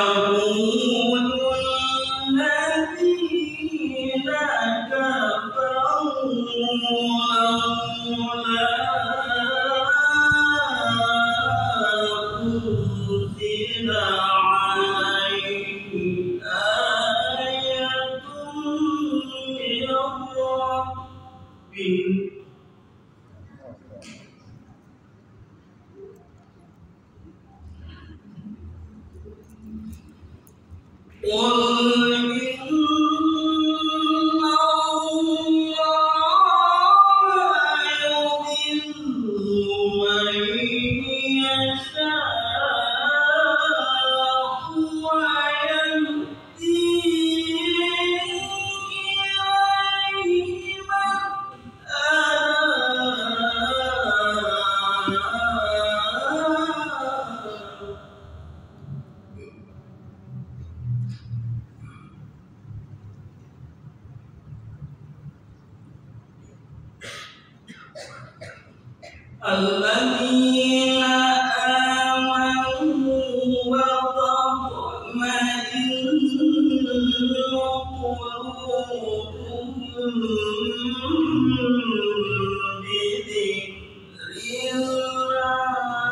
ويقول الذين كفروا لولا أنزل عليه آية من ربه قل إن الله يضل من يشاء ويهدي إليه من الذين آمنوا وتطمئن قلوبهم بذكر الله.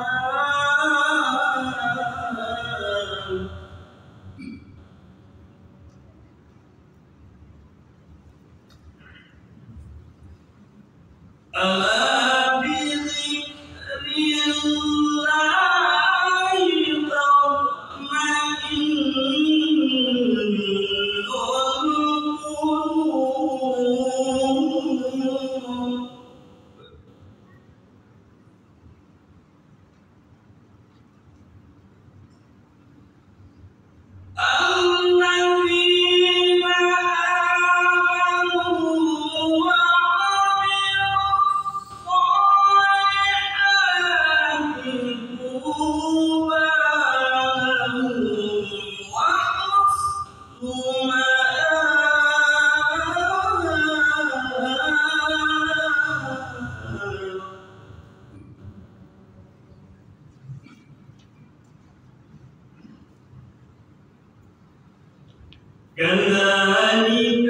كذلك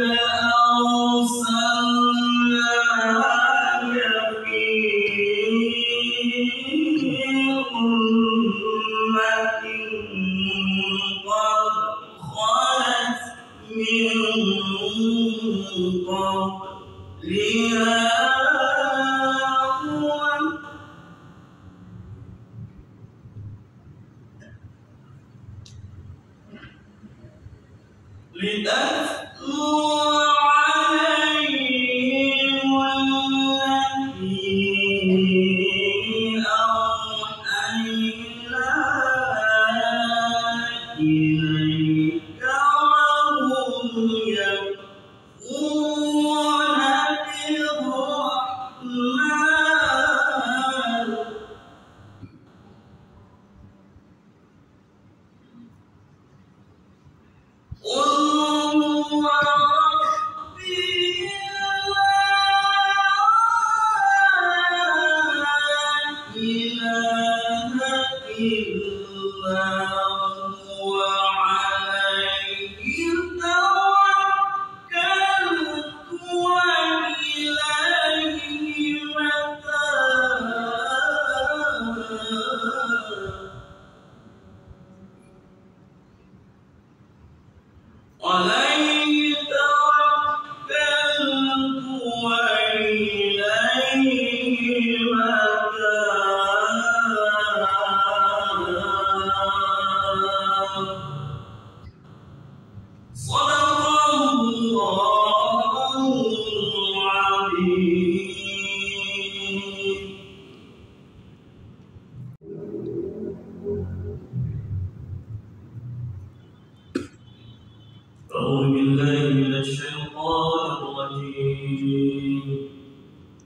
أرسلناك في أمة قد خلت من قبلها لتكون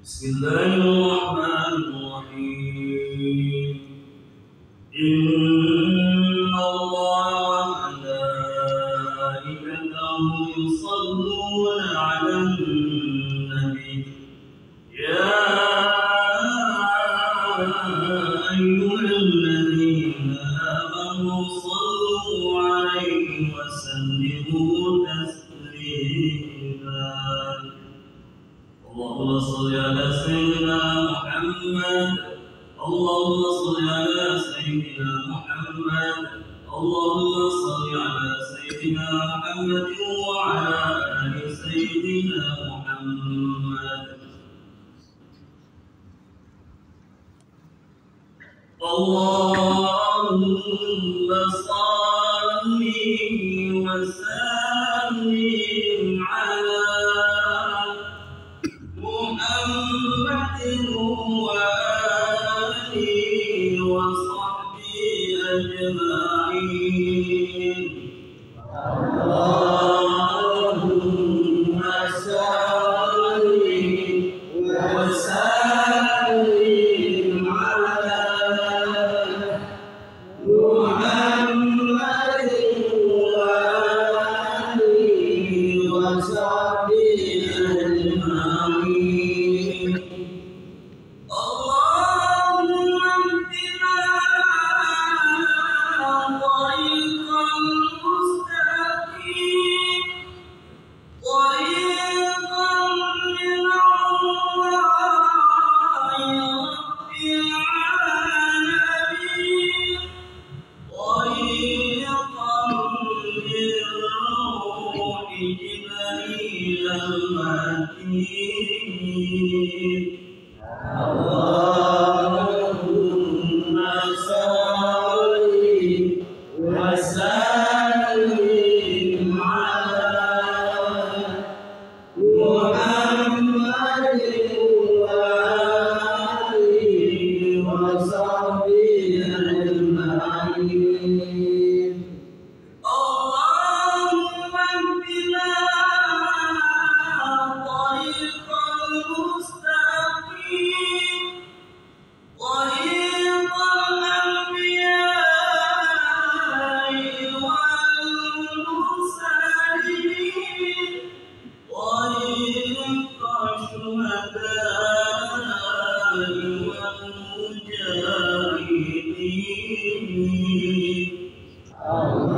بسم الله الرحمن الرحيم إن الله وملائكته يصلون على النبي يا أيها الذين آمنوا صلوا عليه وسلموا تسليما اللهم صل على سيدنا محمد اللهم صل على سيدنا محمد اللهم صل على سيدنا محمد وعلى آل سيدنا محمد اللهم صل وسلم على محمد وآله وصحبه أجمعين اللهم صل وسلم على محمد وآله وصحبه أجمعين اللهم اهدنا طريقا مستقيم طريقا من الله رب العالمين طريقا من روح جبريل المتين اللهم صل وسلم على محمد وآله وصحبه أجمعين اللهم اهدنا طريقا مستقيم طريق الأنبياء والمرسلين طريق الشهداء والمجاهدين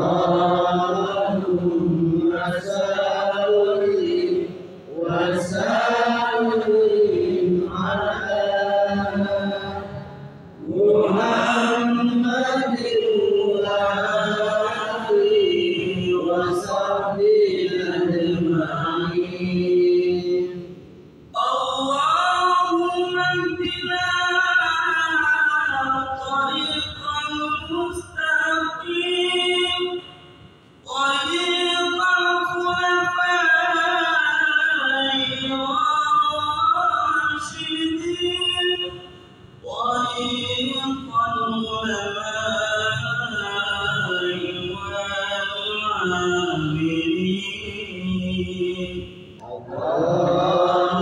اللهم صل وسلم على محمد وآله وصحبه أجمعين اللهم اهدنا طريقا مستقيم طريق الخلفاء الراشدين طريق العلماء والعاملين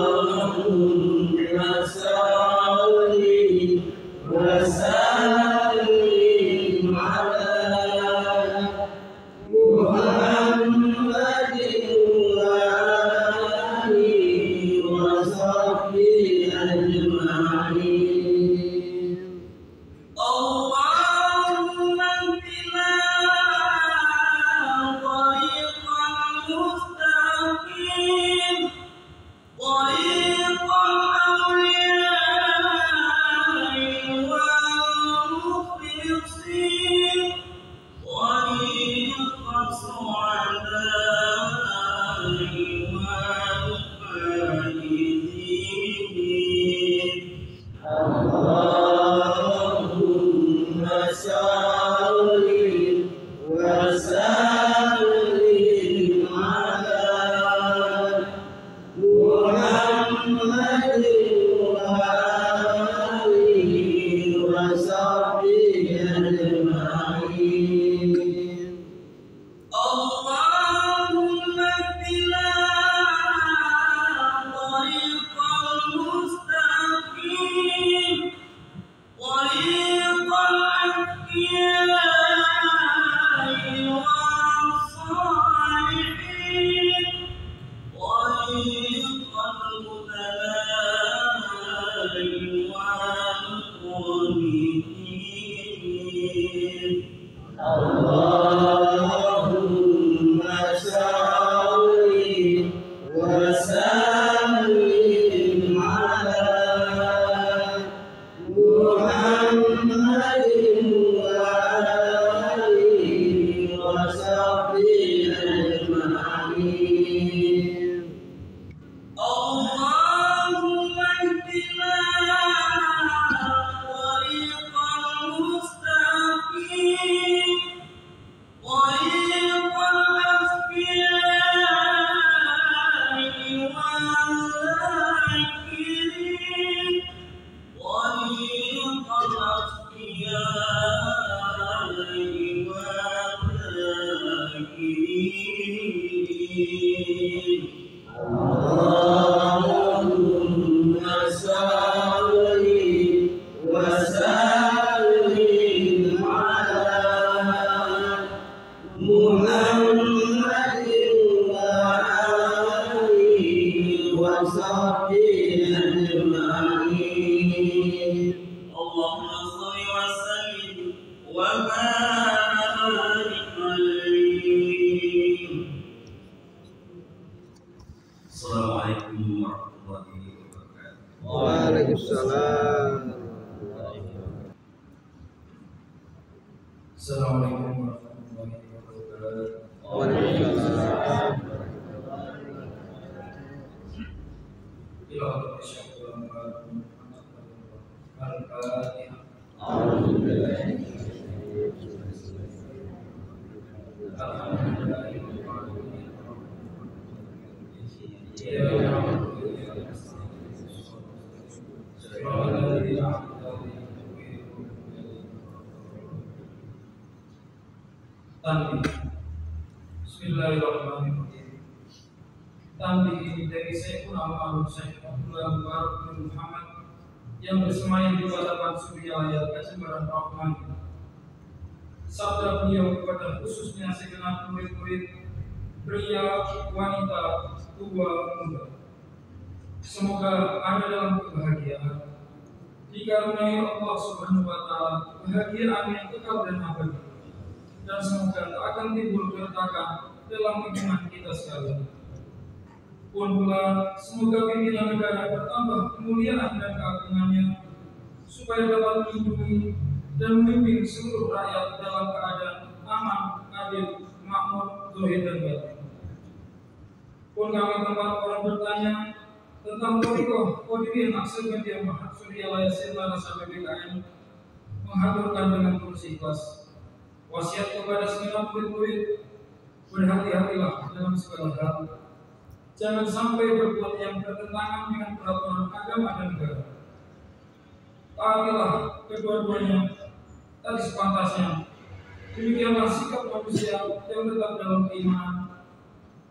اللهم صل وسلم على محمد وآله وصحبه أجمعين اللهم اهدنا طريقا مستقيم طريق الأولياء والمخلصين طريق السعداء والفائزين اللهم صل وسلم وبارك عليه. Assalamualaikum warahmatullahi wabarakatuh. Waalaikumsalam. Assalamualaikum warahmatullahi wabarakatuh. Waalaikumsalam. Bismillahirrahmanirrahim. Tanbih ini dari Syekhul Amal Syekh Abdullah Mubarak bin Muhammad yang bersemayam di Balapan Suryalaya Kecamatan Rahman. Sabda beliau kepada khususnya segenap murid-murid pria, wanita, tua, muda. Semoga ada dalam kebahagiaan dikaruniai Allah Subhanahu wa Ta'ala kebahagiaan yang kekal dan abadi, dan semoga tak akan timbul keretakan dalam hubungan kita sekalian. Pun pula semoga pimpinan negara bertambah kemuliaan dan keagungannya, supaya dapat melindungi dan memimpin seluruh rakyat dalam keadaan aman, adil, makmur, zahir dan batin. Pun kami tempat orang bertanya tentang Torikoh Qadiriyah Naqsabandiyah Mahat Suryalaya Silvana sampai BKN, mengaturkan dengan tulus ikhlas wasiat kepada segenap murid-murid, berhati-hatilah dalam segala hal. Jangan sampai berbuat yang bertentangan dengan peraturan agama dan negara. Taatilah kedua-duanya tadi sepantasnya. Demikianlah sikap manusia yang tetap dalam keimanan,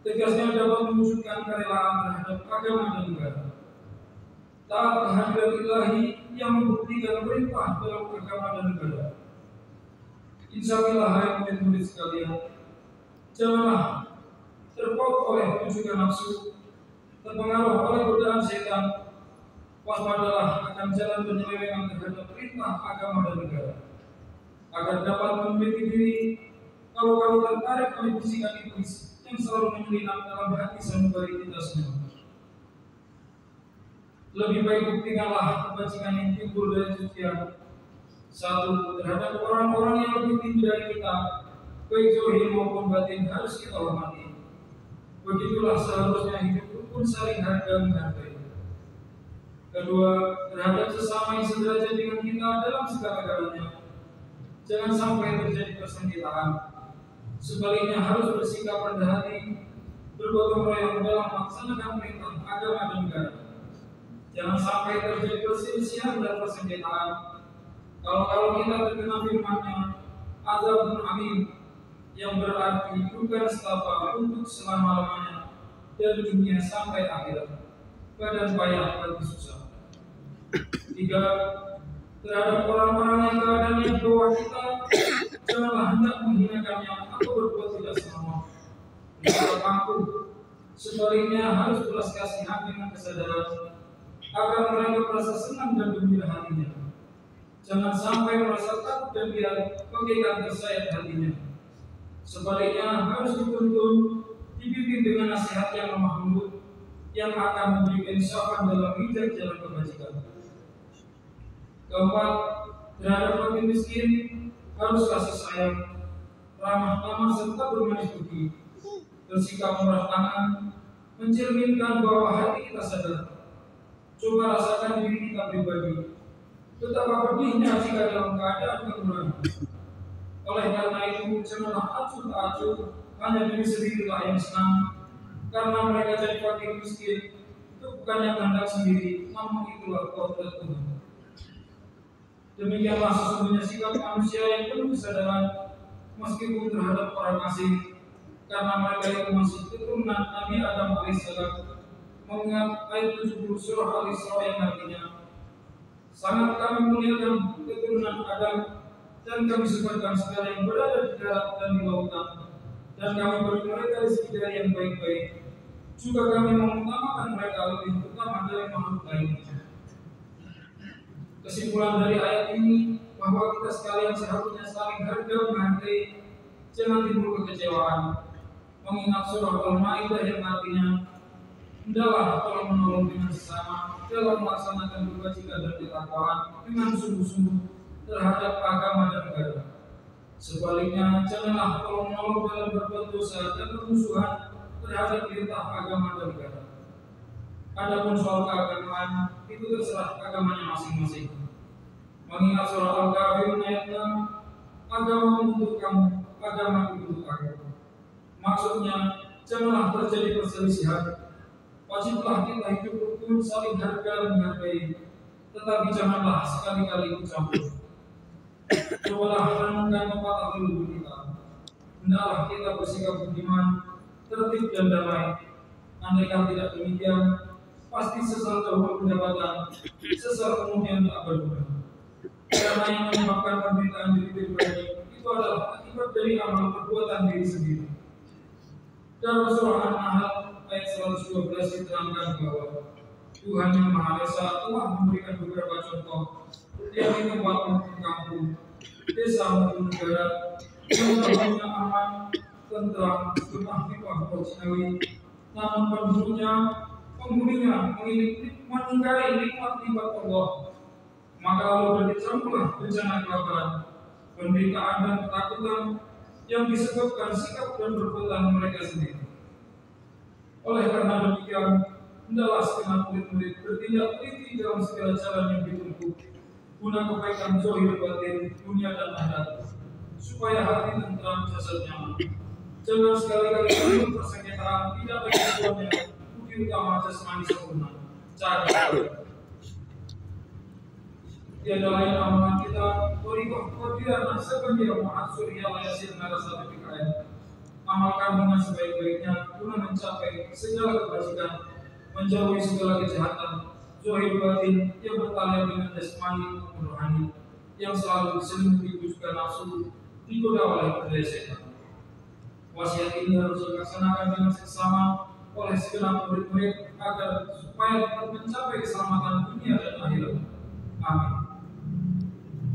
tegasnya dapat mewujudkan kerelaan terhadap agama dan negara. Taat kehadirat ilahi yang membuktikan perintah dalam agama dan negara. Insyaallah hai murid-murid sekalian, janganlah terpaut oleh tujuan nafsu, terpengaruh oleh godaan setan. Waspadalah akan jalan penyelewengan terhadap perintah agama dan negara, agar dapat memiliki diri kalau tertarik oleh bisikan iblis yang selalu menyelinap dalam hati sanubari kita semua. Lebih baik buktikanlah kebajikan yang timbul dari tujuan. Satu, terhadap orang-orang yang lebih tinggi dari kita, baik zahir maupun batin, harus kita hormati. Begitulah seharusnya hidup rukun saling harga menghargai. Kedua, terhadap sesama yang sederajat dengan kita dalam segala-galanya, jangan sampai terjadi persengketaan. Sebaliknya harus bersikap rendah hati, bergotong royong dalam melaksanakan perintah agama dan negara. Jangan sampai terjadi perselisihan dan persengketaan. Kalau kita terkena firman-Nya, azabun alim, yang berarti bukan setapa untuk selama-lamanya dari dunia sampai akhirat, badan payah dan susah. Tiga, terhadap orang-orang yang keadaannya di bawah kita, janganlah hendak menghinakannya atau berbuat tidak senonoh. Tidak mampu, sebaliknya harus belas kasihan dengan kesadaran agar mereka merasa senang dan gembira hatinya. Jangan sampai merasa takut dan dia bagaikan tersayat hatinya. Sebaliknya harus dituntun, dibimbing dengan nasihat yang lemah lembut, yang akan memberi insafan dalam hijab jalan kebajikan. Keempat, terhadap fakir miskin harus kasih sayang, ramah tamah serta bermanis budi, bersikap murah tangan, mencerminkan bahwa hati kita sadar. Coba rasakan diri kita pribadi, betapa pedihnya jika dalam keadaan kekurangan. Oleh karena itu, janganlah acuh tak acuh, hanya diri sendirilah yang senang, karena mereka jadi fakir miskin. Itu bukannya kehendak sendiri, namun itulah kodrat Tuhan. Demikianlah sesungguhnya sikap manusia yang penuh kesadaran, meskipun terhadap orang asing, karena mereka itu masih keturunan Nabi Adam alaihissalam, mengingat ayat 70 surah Al-Isra yang artinya, sangat kami muliakan keturunan Adam dan kami sukakan segala yang berada di darat dan di lautan, dan kami beri mereka rezeki dari yang baik-baik. Juga kami mengutamakan mereka lebih utama dari makhluk lainnya. Kesimpulan dari ayat ini bahwa kita sekalian seharusnya saling harga menghargai, jangan timbul kekecewaan. Mengingat surah Al-Maidah yang artinya, hendaklah tolong menolong dengan sesama dalam melaksanakan kebajikan dan ketakwaan dengan sungguh-sungguh terhadap agama dan negara. Sebaliknya, janganlah tolong menolong dalam berbuat dosa dan permusuhan terhadap perintah agama dan negara. Adapun soal keagamaan, itu terserah agamanya masing-masing. Mengingat surah Al-Kafirun ayat 6, agama untuk kamu, agama untuk aku. Maksudnya, janganlah terjadi perselisihan. Wajiblah kita hidup rukun, saling harga dan menghargai, tetapi janganlah sekali-kali ikut campur. Cobalah renungkan pepatah leluhur kita. Hendaklah kita bersikap budiman, tertib dan damai. Andaikan tidak demikian, pasti sesal dahulu pendapatan, sesal kemudian tak berguna. Karena yang menyebabkan penderitaan diri pribadi itu adalah akibat dari amal perbuatan diri sendiri. Dalam surah An-Nahl ayat 112 diterangkan bahwa Tuhan yang Maha Esa telah memberikan beberapa contoh yang di tempat maupun kampung, desa maupun negara, yang dalamnya aman, tentram, gemah-gemah Romawi, namun penghuninya mengingkari nikmat-nikmat Allah. Maka lalu berkecampulah bencana kelaparan, penderitaan dan ketakutan yang disebabkan sikap dan perbuatan mereka sendiri. Oleh karena demikian, hendaklah segenap murid-murid bertindak teliti dalam segala jalan yang ditempuh, guna kebaikan zahir batin, dunia dan akhirat, supaya hati tentram, jasad nyaman. Jangan sekali-kali timbul persengketaan, tidak bagi keduanya, bukti utama jasmani sempurna. Cara tiada lain amalan kita, Torikoh Qadiran Sebendia Mu'ad Surya Layasir Narasa PKM. Amalkan dengan sebaik-baiknya guna mencapai segala kebajikan, menjauhi segala kejahatan, zahir batin yang bertalian dengan jasmani maupun rohani, yang selalu diselimuti bujukan nafsu, digoda oleh berdaya setan. Wasiat ini harus dilaksanakan dengan seksama oleh segenap murid-murid agar supaya dapat mencapai keselamatan dunia dan akhirat. Amin.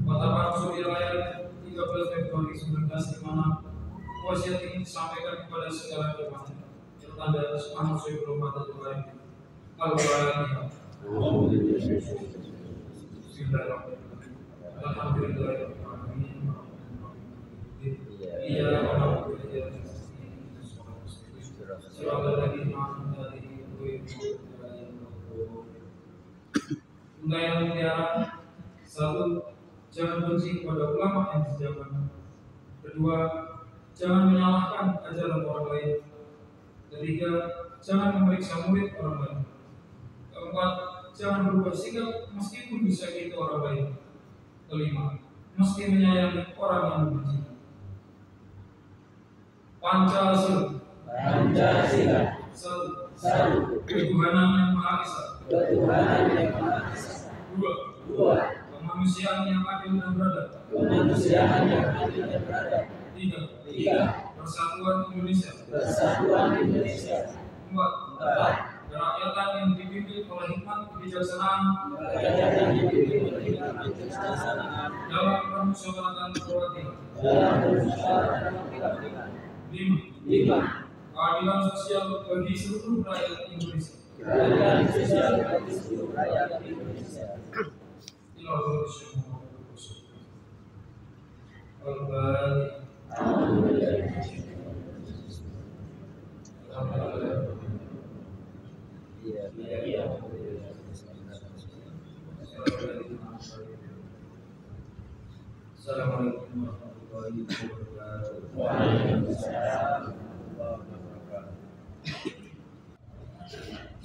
Watabar Surya Layar 13 Februari 19 di mana wasiat ini disampaikan kepada segala jemaah tertanda Subhanahu wa ta'ala Al-Fatihah. Alhamdulillahirrahmanirrahim. Iya, alhamdulillah. Untuk yang mutiara, satu, jangan benci kepada ulama yang sejaman. Kedua, jangan menyalahkan ajaran orang lain. Ketiga, jangan memeriksa murid orang lain. Keempat, jangan berubah sikap meskipun disakiti orang lain. Kelima, mesti menyayangi orang yang membenci. Pancasila. Satu, ketuhanan yang Maha Esa. Dua, kemanusiaan yang adil dan beradab. Tiga, persatuan Indonesia. Empat, kerakyatan yang dipimpin oleh hikmat kebijaksanaan dalam permusyawaratan berwakilan. Lima, keadilan sosial bagi seluruh rakyat Indonesia. Assalamualaikum warahmatullahi wabarakatuh.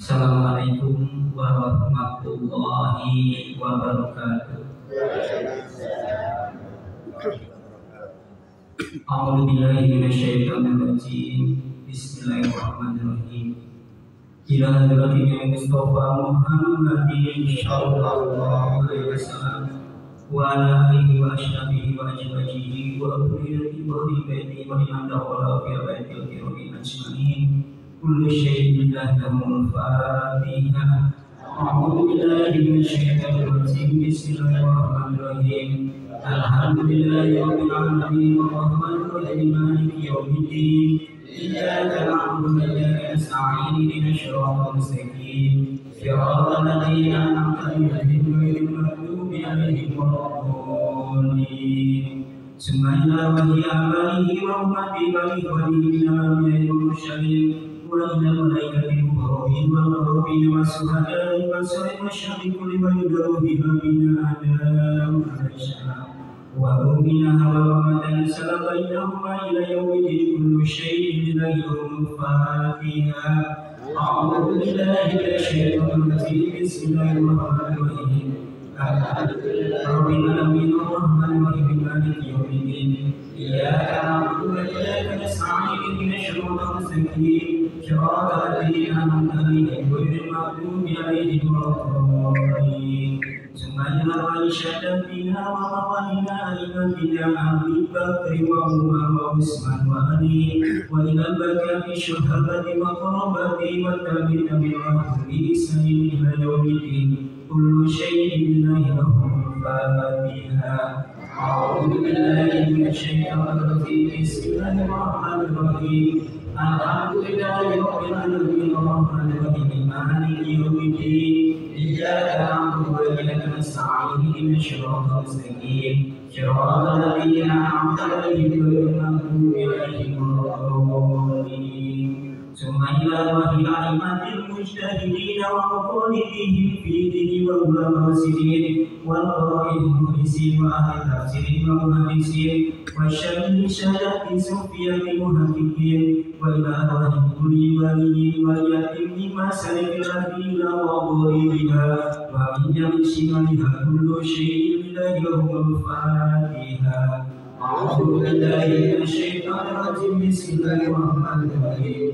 Assalamualaikum warahmatullahi wabarakatuh. A'udzu billahi minasyaitonir rajim. Bismillahirrahmanirrahim. إلى حضرة المصطفى محمد صلى الله عليه وسلم وعلى آله وأصحابه وأزواجه وذريته وأهل بيته ولمن دخل في بيته الكريم أجمعين كل شيء لله له الفاتحة. أعوذ بالله من الشيطان الرجيم بسم الله الرحمن الرحيم الحمد لله رب العالمين الرحمن الرحيم مالك يوم الدين إياك نعبد وإياك نستعين اهدنا الصراط المستقيم صراط الذين أنعمت عليهم غير المغضوب عليهم ولا الضالين ثم إلى وحي آبائه وأمته وإخوانه من الأنبياء والمرسلين وإلى الملائكة المقربين والمقربين والشهداء والصالحين والشهيد كل من يدعو بها من آدم عليه السلام وأمنا ورحمة سلام بينهما إلى يوم الدين كل شيء لله الفاتحة. أعوذ بالله من الشيطان الرجيم بسم الله الرحمن الرحيم رب العالمين الرحمن الرحيم مالك يوم الدين إياك نعبد وإياك نستعين اهدنا الصراط المستقيم صراط الذين أنعمت عليهم غير المغضوب عليهم ولا الضالين ثم إلى شهادتنا وموالينا أئمتنا أبي بكر وعمر وعثمان وعلي وإلى البركة الشهداء وقرابة والتابعين بالرحمة بإحسان إلى يوم الدين كل شيء لله له الفاتحة. أعوذ بالله من الشيطان الرجيم بسم الله الرحمن الرحيم الحمد لله رب العالمين الرحمن الرحيم مالك يوم الدين إياك نعبد وإياك نستعين اهدنا الصراط المستقيم صراط الذين أنعمت عليهم غير المغضوب عليهم ولا الضالين ثم إلى وحي أئمة المجتهدين ومقالدهم في دين وعلماء الراشدين والقراء المخلصين وأهل التفسير والمحدثين والشرح شهادة صوفية المحققين وإلى أرواح كل ولي ويتم ما سلك الأدلة وضريبها ومن جميع شمالها كل شيء لله له الفاتحة. أعوذ بالله من الشيطان الرجيم بسم الله الرحمن الرحيم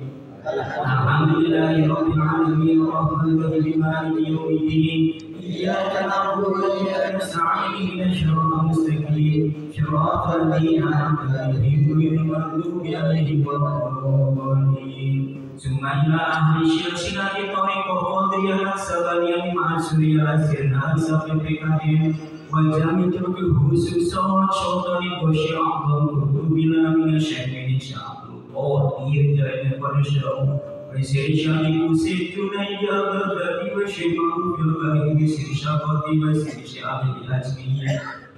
الحمد لله رب العالمين الرحمن الرحيم مالك يوم الدين إياك نعبد وإياك نستعين اهدنا الصراط المستقيم صراط الذين أنعمت عليهم غير المغضوب عليهم ولا الضالين ثم إلى أهل سلسلة طريق قادرية السبانية مع سوريا السنة سبقهم وجامع ترك الخصوصات شوطان وشيع أعظم قلوبنا من الشيطان إن شاء الله Jalan Padusham, Vaiseshani Kusituna Yagati Vashimahu Yogari Visishapati Vasishadi Lajmi,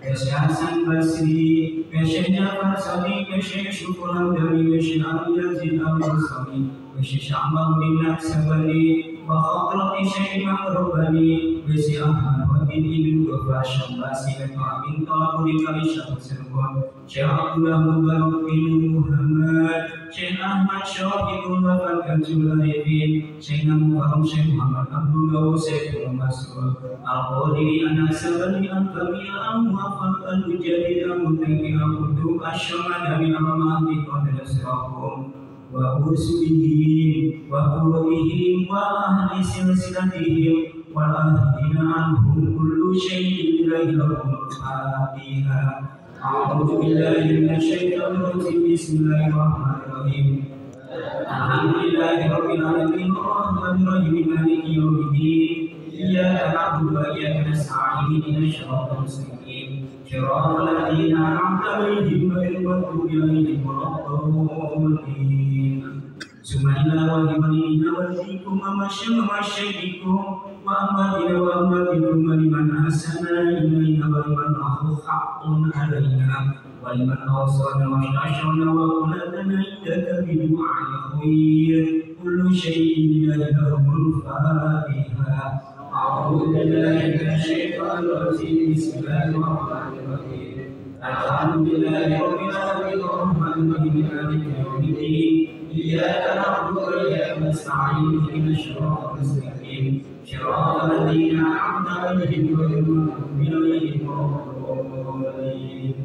Vashasan Vasri, Vashanya Vasani, Vashishukulam Dari Vashinami Yazidam Vasami, Vashishama Minak Sabari, Vahakrati Shayman Robani, Vasiahan Vadini Vasham Vasikan Amin Talapuri Kalisham Servon, Syahadullah Mubarak bin Muhammad, Syekh Ahmad Syafiqul Wafat Al-Julaibin, Syekh Muhammad Syekh Muhammad Abdullah Syekh Mas'ud Al-Qadiri Anak Sabani Al-Kamil Al-Muwafat Al-Mujadid Al-Mutaqi Al-Qudum Ash-Syamadani Al-Mahdi Qadil Sirahum wa usulihim wa qurihim wa ahli silsilatihim wa ahdina anhum kullu syai'in lillahi al-Fatihah. أعوذ بالله من الشيطان الرجيم بسم الله الرحمن الرحيم الحمد لله رب العالمين الرحمن الرحيم مالك يوم الدين إياك نعبد وإياك نستعين اهدنا الصراط المستقيم صراط الذين أنعمت عليهم غير المغضوب عليهم ولا الضالين ثم إلى والدينا والديكم ومشايخكم وأمواتنا وأمواتكم ولمن أحسن إلينا ولمن له حق علينا ولمن أوصانا واستشرنا وأولادنا إنك بدعاء الخير كل شيء لله له الفاتحة. أعوذ بالله من الشيطان الرجيم بسم الله الرحمن الرحيم الحمد لله رب العالمين الرحمن الرحيم مالك يوم الدين إياك نعبد وإياك نستعين اهدنا الصراط المستقيم صراط الذين أنعمت عليهم غير المغضوب عليهم ولا الضالين.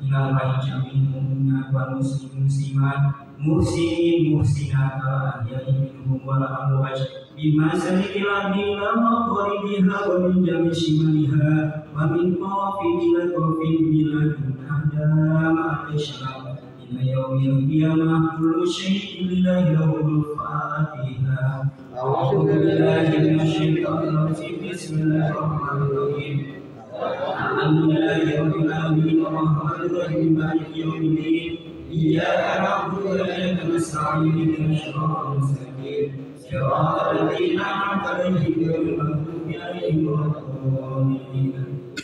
Ila jami'il mu'minat wal muslimin muslimat muhsinin muhsinat minhum wal amwat bimasalil ila maqribiha wa min jami shimaliha wa min qafin ila qafin bila adam al-islam ila yaumil qiyamah kullu syai'in lillahi lahul fatiha. A'udzu billahi minasyaitonir rajim. Bismillahirrahmanirrahim. Alhamdulillahi rabbil alamin arrahmanir rahim maliki yaumiddin. Iyyaka na'budu wa iyyaka nasta'in ihdinas siratal mustaqim siratal ladzina an'amta 'alaihim ghairil maghdubi 'alaihim waladdallin.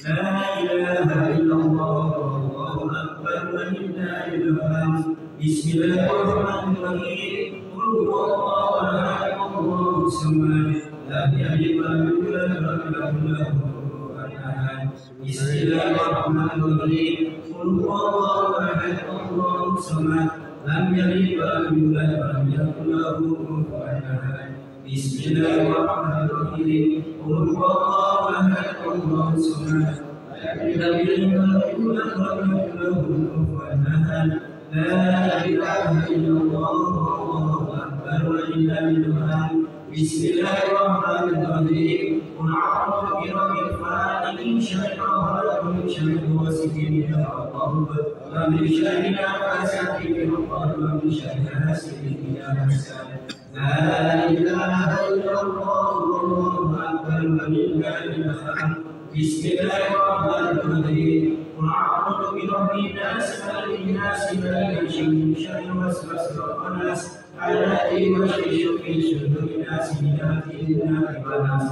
La ilaha illallah wallahu akbar walillahil hamd. Bismillahirrahmanirrahim. Qul huwallahu ahad Allahus samad lam yalid wa lam yulad wa lam yakul lahu kufuwan ahad. Bismillahirrahmanirrahim. Qul huwallahu ahad Allahus samad lam yalid wa lam yulad wa lam yakul lahu kufuwan ahad. Bismillahirrahmanirrahim. Qul huwallahu ahad Allahus samad lam yalid wa lam yulad wa lam yakul lahu kufuwan ahad. La ilaha illallah wallahu akbar walillahil hamd. Bismillahirrahmanirrahim. Qul a'udzu birabbil falaq min syarri ma khalaq wa min syarri ghasiqin idza waqab wa min syarri nafasati fil 'uqad wa min syarri hasidin idza hasad. La ilaha illallah wallahu akbar walillahil hamd. Bismillahirrahmanirrahim. Qul a'udzu birabbin nas malikin nas min syarri waswasil khannas alladzi yuwaswisu fi sudurin nas minal jinnati wan nas.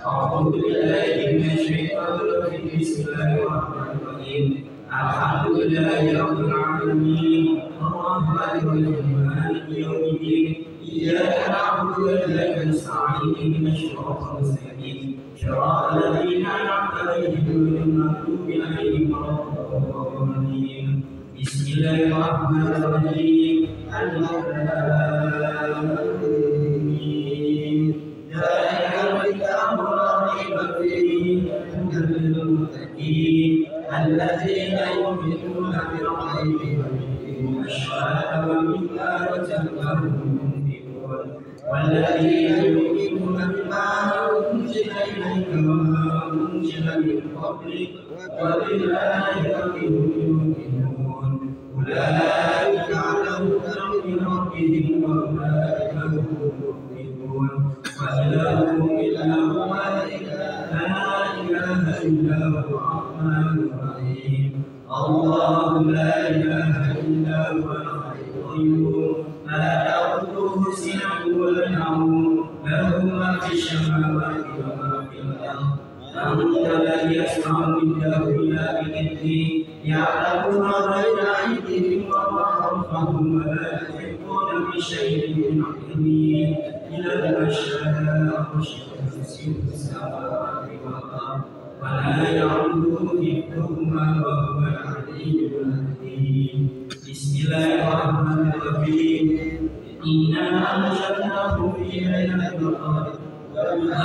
A'udzu billahi minasyaitonir rajim. Bismillahirrahmanirrahim. Alhamdulillahi rabbil alamin arrahmanir rahim maliki yaumiddin. Iyyaka na'budu wa iyyaka nasta'in ihdinas siratal mustaqim siratal ladzina an'amta 'alaihim ghairil maghdubi 'alaihim waladdallin. Bismillahirrahmanirrahim. Amin. Zalikal kitabu la raiba fihi hudan lil muttaqin alladzina yu'minuna bil ghaibi wa yuqimuna ash-shalata wa mimma razaqnahum yunfiqun walladzina yu'minuna bima unzila ilayka wa ma unzila min qablik wa bil akhirati hum yuqinun. Ulaika 'ala hudan min rabbihim wa ulaika humul muflihun. Wa ilahukum ilahun wahid la ilaha illa huwa ar-rahmanur rahim. Allahu la ilaha illa huwa al-hayyul qayyum la ta'khudhuhu sinatun wa la nawm lahu ma fis samawati wa ma fil ardh. Man la yasma'u illa bi'idhnihi ya'lamu ma bayna aydihim wa ma khalfahum wa la yuhituna bi shay'in min 'ilmihi illa ma sha'a wasi'a samawati wal ardh wa la ya'uduhu hifdhuhuma wa huwa al-'aliyyul 'azim. Bismillahirrahmanirrahim. Inna anzalnahu fi lailatul qadr wa ma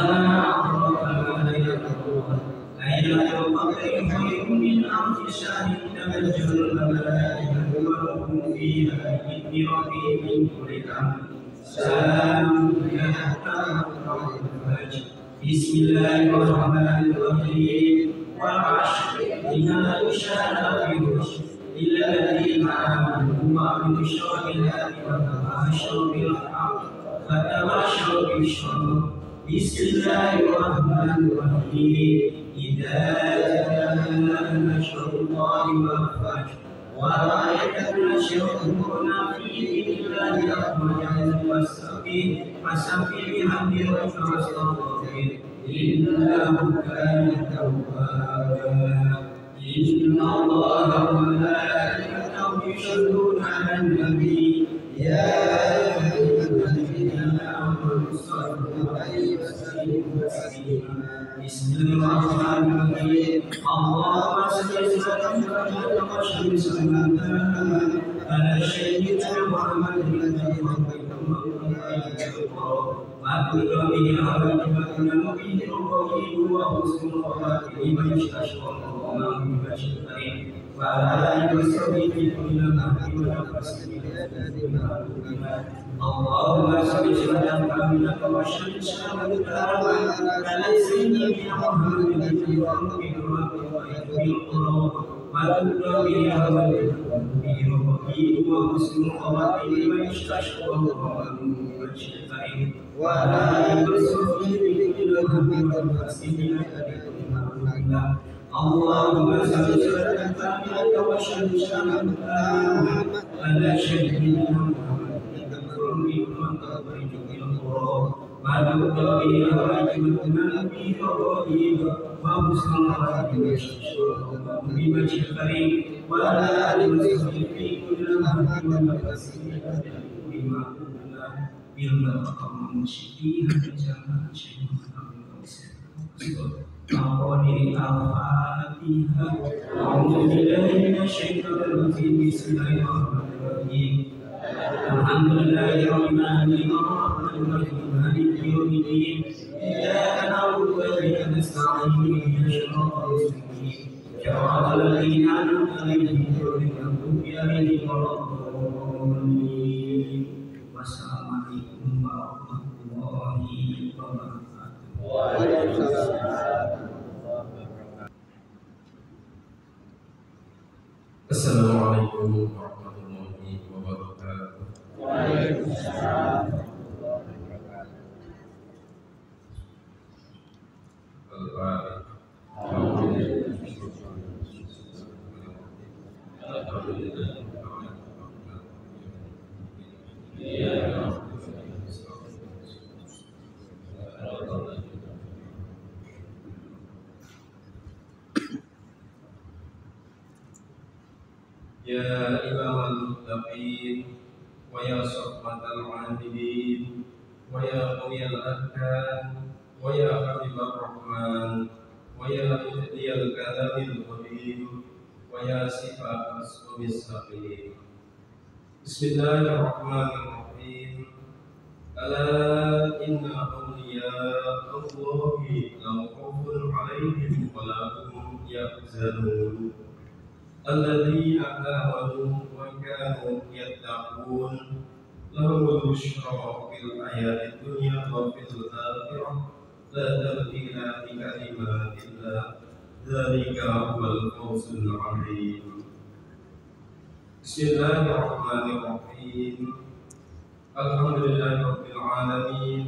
adraka ma lailatul qadr. Lailatul qadri khairun min alfi syahrin tanazzalu al-malaikatu wa ruhu fiha bi rabbihim min kulli amr. Salamun hiya hatta matla'il fajr. Bismillahirrahmanirrahim. Wal 'ashri innal insana lafi khusr illa alladhina amanu wa 'amilus shalihati wa tawassaw bil haqq wa tawassaw bis sabr. Bismillahirrahmanirrahim. Idza jaa nasrullahi wal fath wa ra'aita an-nasa yadkhuluna fi dinillahi afwajan fasabbih bihamdi rabbika wastaghfirhu innahu kana tawwaba. Inna Allaha wa malaikatahu yusholluna 'alan nabi ya ayyuhalladzina amanu sallu 'alaihi wa sallimu taslima. Bismillahirrahmanirrahim. Allahumma shalli wa sallim ala sayyidina Muhammadin wa وعلى آله وصحبه في كل مكان اللهم صل وسلم كاملا وشهد شهادة على سيدنا محمد بالقرآن والنبي والنبي وحسن خواتم من استشهد وعلى آله وصحبه في كل مكان اللهم صل وسلم كاملا وشهد شهادة على سيدنا محمد Alhamdulillah rabbil alamin arrahmanir rahim maliki yaumiddin iyyaka na'budu wa iyyaka nasta'in ihdinas siratal mustaqim siratal ladzina an'amta 'alaihim ghairil maghdubi 'alaihim waladdallin. Wassalamualaikum warahmatullahi wabarakatuh. Assalamualaikum warahmatullahi wabarakatuh. Waalaikumsalam. Ya imamal muttaqin wa ya sahbatal abidin wa ya qawiyal arkan wa ya habibur rahman wa ya muhtiyal kalamil qadim wa ya sifat ashabis sabil. Bismillahirrahmanirrahim. Ala inna awliya Allahi la khawfun 'alaihim wa la hum yahzanun. الذين آمنوا وكانوا يتقون لهم البشرى في الحياة الدنيا وفي الآخرة لا تبديل لكلمات الله ذلك هو الفوز العظيم. بسم الله الرحمن الرحيم. الحمد لله رب العالمين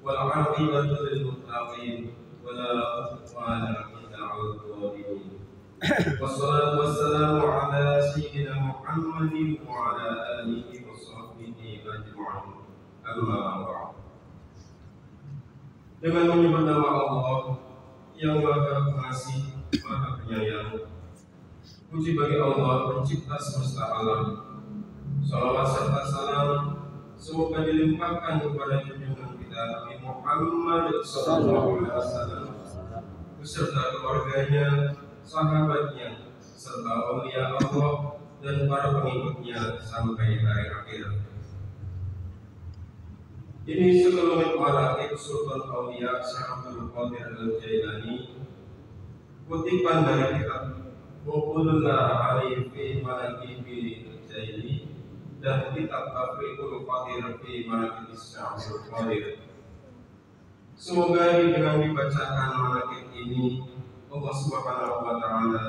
والعاقبة للمتقين ولا عدوان إلا على الظالمين. Wassalatu wassalamu ala sayyidina Muhammadin wa ala alihi wa sahbihi ajma'in. Amma ba'd. Dengan menyebut nama Allah yang Maha Pengasih, Maha Penyayang. Puji bagi Allah pencipta semesta alam. Salawat serta salam semoga dilimpahkan kepada junjungan kita Nabi Muhammad sallallahu alaihi wasallam beserta keluarganya, sahabatnya, serta aulia Allah dan para pengikutnya sampai hari akhir. Ini sekelumit manaqib Sultan Aulia Syekh Abdul Qadir Al-Jailani, kutipan dari kitab Bukhulullah Alaihi fi Manaqibi Al-Jaili dan kitab Afriqul Qadir fi Manaqib Syekh Abdul Qadir. Semoga dengan dibacakan manaqib ini Allah Subhanahu wa Ta'ala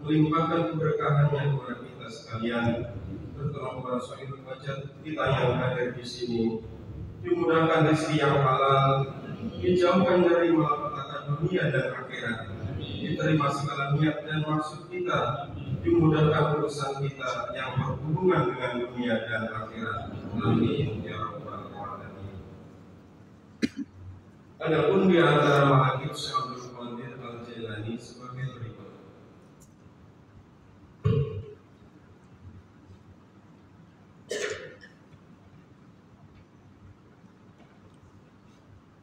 melimpahkan keberkahannya kepada kita sekalian, terutama kepada sahibul hajat kita yang hadir di sini. Dimudahkan rezeki yang halal, dijauhkan dari malapetaka dunia dan akhirat, diterima segala niat dan maksud kita, dimudahkan urusan kita yang berhubungan dengan dunia dan akhirat. Amin ya rabbal alamin. Adapun di antara manaqib Syekh Abdul Qadir Al-Jailani sebagai berikut.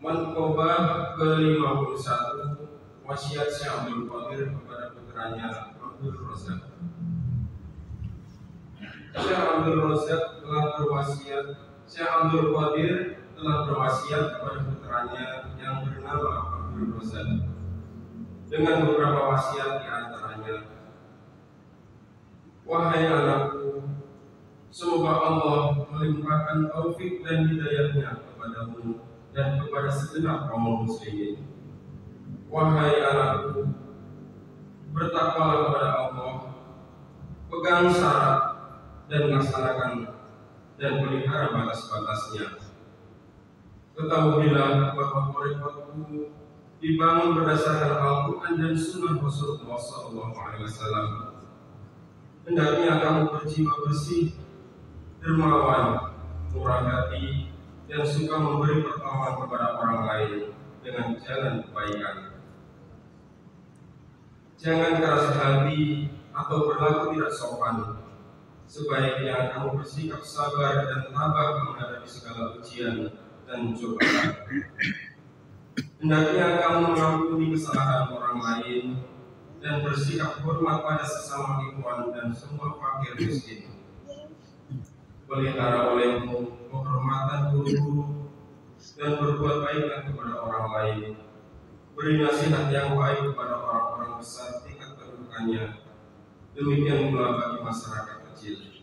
Manqabah ke-51, wasiat Syekh Abdul Qadir kepada putranya Abdul Razak. Syekh Abdul Razak Syekh Abdul Qadir telah berwasiat kepada putranya yang bernama Abdul Razak dengan beberapa wasiat di antaranya. Wahai anakku, semoga Allah melimpahkan taufik dan hidayahnya kepadamu dan kepada segenap kaum muslimin. Wahai anakku, bertakwalah kepada Allah, pegang syarat dan laksanakan dan pelihara batas-batasnya. Ketahuilah bahwa tarekatku dibangun berdasarkan Al-Quran dan Sunnah Rasulullah SAW. Hendaknya kamu berjiwa bersih, dermawan, murah hati, dan suka memberi pertolongan kepada orang lain dengan jalan kebaikan. Jangan keras hati atau berlaku tidak sopan. Sebaiknya kamu bersikap sabar dan tabah menghadapi segala ujian dan cobaan. Hendaknya kamu mengampuni kesalahan orang lain dan bersikap hormat pada sesama ikhwan dan semua fakir miskin. Pelihara olehmu penghormatan guru dan berbuat baiklah kepada orang lain. Beri nasihat yang baik kepada orang-orang besar tingkat kedudukannya. Demikian pula bagi masyarakat kecil.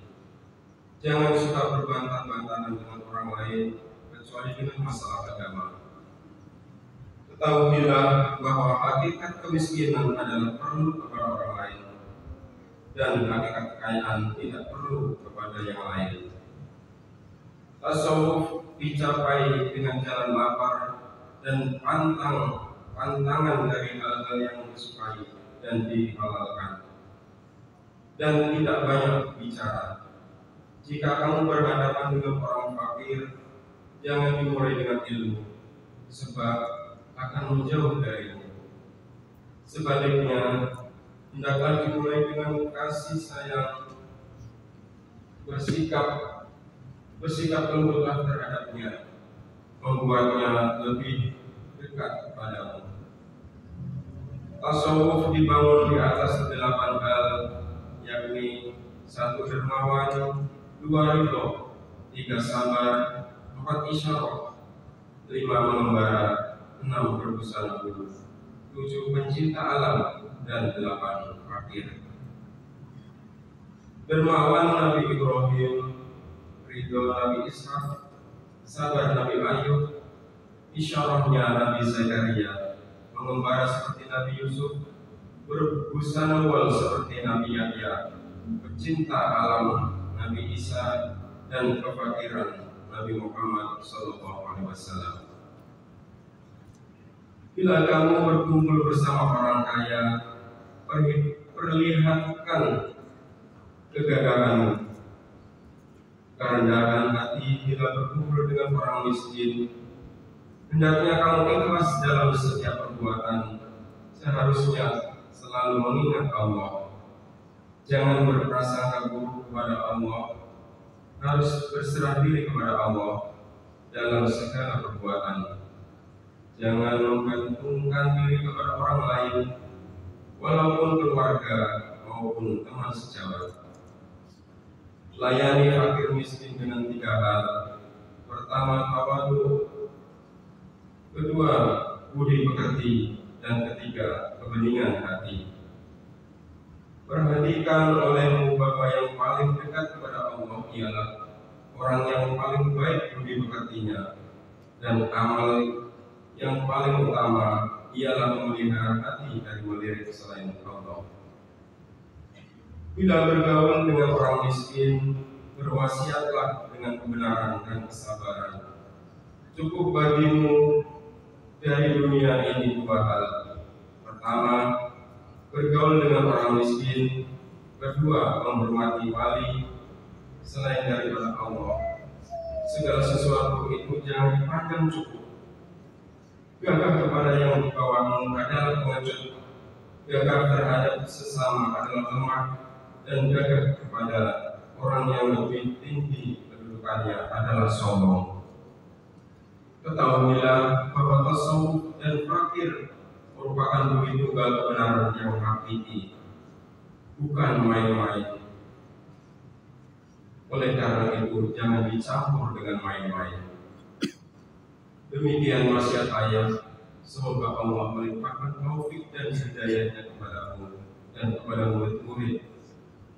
Jangan suka berbantah-bantahan dengan orang lain kecuali dengan masalah agama. Ketahuilah bahwa hakikat kemiskinan adalah perlu kepada orang lain dan hakikat kekayaan tidak perlu kepada yang lain. Tasawuf dicapai dengan jalan lapar dan pantangan dari hal-hal yang disukai dan dihalalkan, dan tidak banyak bicara. Jika kamu berhadapan dengan orang fakir, jangan dimulai dengan ilmu, sebab akan menjauh darimu. Sebaliknya, hendaklah dimulai dengan kasih sayang, bersikap lembutlah terhadapnya, membuatnya lebih dekat kepadamu. Tasawuf dibangun di atas 8 hal, yakni 1 dermawan, 2 ridho, 3 sabar, 4 isyarah, 5 mengembara, 6 berbusana bulu, 7 pencinta alam, dan 8 fakir. Dermawan Nabi Ibrahim, ridho Nabi Ishak, sabar Nabi Ayub, isyarahnya Nabi Zakaria, mengembara seperti Nabi Yusuf, berbusana wal seperti Nabi Yahya, pecinta alam Nabi Isa, dan kefakiran Nabi Muhammad SAW. Bila kamu berkumpul bersama orang kaya, perlihatkan kegagahanmu. Kerendahan hati bila berkumpul dengan orang miskin. Hendaknya kamu ikhlas dalam setiap perbuatan. Seharusnya selalu mengingat Allah. Jangan berprasangka buruk kepada Allah. Harus berserah diri kepada Allah dalam segala perbuatan. Jangan menggantungkan diri kepada orang lain, walaupun keluarga maupun teman sejawat. Layani fakir miskin dengan 3 hal. Pertama, tawadu. Kedua, budi pekerti. Dan ketiga, kebeningan hati. Perhatikan olehmu bahwa yang paling dekat kepada Allah ialah orang yang paling baik budi pekertinya, dan amal yang paling utama ialah memelihara hati dari melirik selain Allah. Bila bergaul dengan orang miskin, berwasiatlah dengan kebenaran dan kesabaran. Cukup bagimu dari dunia ini 2 hal. Pertama, bergaul dengan orang miskin. Kedua, menghormati wali selain daripada Allah. Segala sesuatu itu jangan dipandang cukup. Gagah kepada yang di bawahmu adalah pengecut. Gagah terhadap sesama adalah lemah, dan gagah kepada orang yang lebih tinggi kedudukannya adalah sombong. Ketahuilah bahwa tasawuf dan fakir merupakan bukti tunggal kebenaran yang hakiki, bukan main-main. Oleh karena itu, jangan dicampur dengan main-main. Demikian wasiat ayah. Semoga Allah melimpahkan taufik dan hidayahnya kepadamu dan kepada murid-murid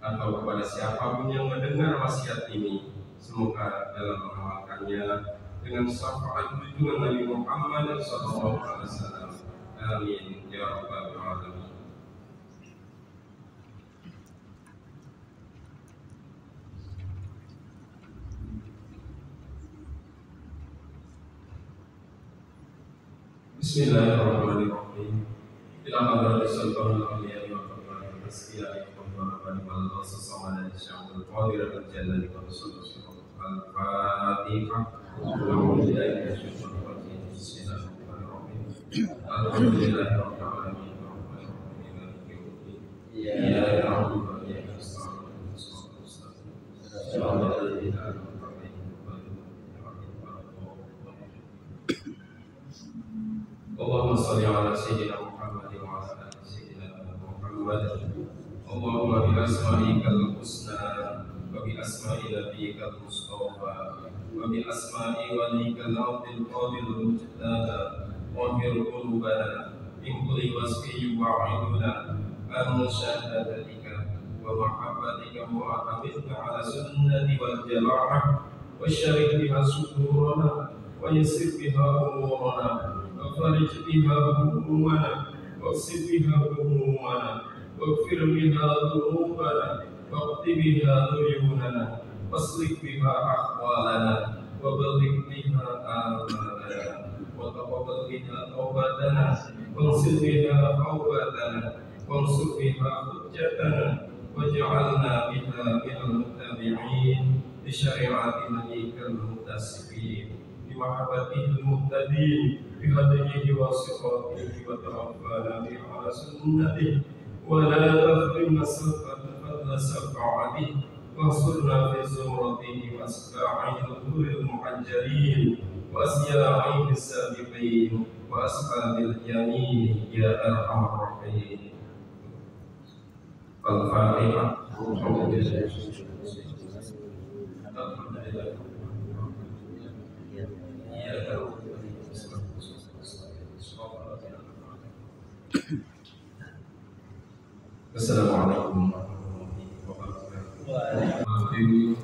atau kepada siapapun yang mendengar wasiat ini, semoga dalam mengamalkannya dengan syafaat junjungan Nabi Muhammad SAW. Amin ya rabbal alamin. Bismillahirrahmanirrahim. Ila hadratis sultanul awliya wa qurratul asfiya wa qurratul balqas samana syamsul qadir al jalali wa sallallahu al-fatihah. Alhamdulillahi rabbil alamin. Bismillahirrahmanirrahim. Alhamdulillahi rabbil alamin. Maliki yaumiddin. Iyyaka na'budu wa iyyaka nasta'in. Shiratal ladzina an'amta 'alaihim Allahumma shalli ala sayyidina Muhammad wa ala ali sayyidina Muhammad. Allahumma bi asma'ikal husna wa bi asma'i nabiyyikal mustafa wa bi asma'i walikal abdil qadir mujtada wa bir qulubana min kulli wasfi wa'iduna an musyahadatika wa mahabbatika wa ahamidka ala sunnati wal jama'ah wa syarik biha sudurana wa yassir biha umurana وفرج بها همومنا واغسل بها همومنا واغفر بها ذنوبنا واقض بها ديوننا واصلح بها احوالنا وبلغ بها آمالنا وتقبل بها توبتنا واغسل بها حوبتنا وانصر بها حجتنا واجعلنا بها من المتبعين لشريعة نبيك المنتسبين بمحبته المهتدين بهديه وصفاته وتوفانا على سنته ولا تحرمنا فضل شفاعته واحصرنا في زمرته واتباعه الغر المحجلين وأصياعيه السابقين وأصحاب اليمين يا أرحم الراحمين. الفاتحة. الحمد لله. Assalamualaikum warahmatullahi wabarakatuh.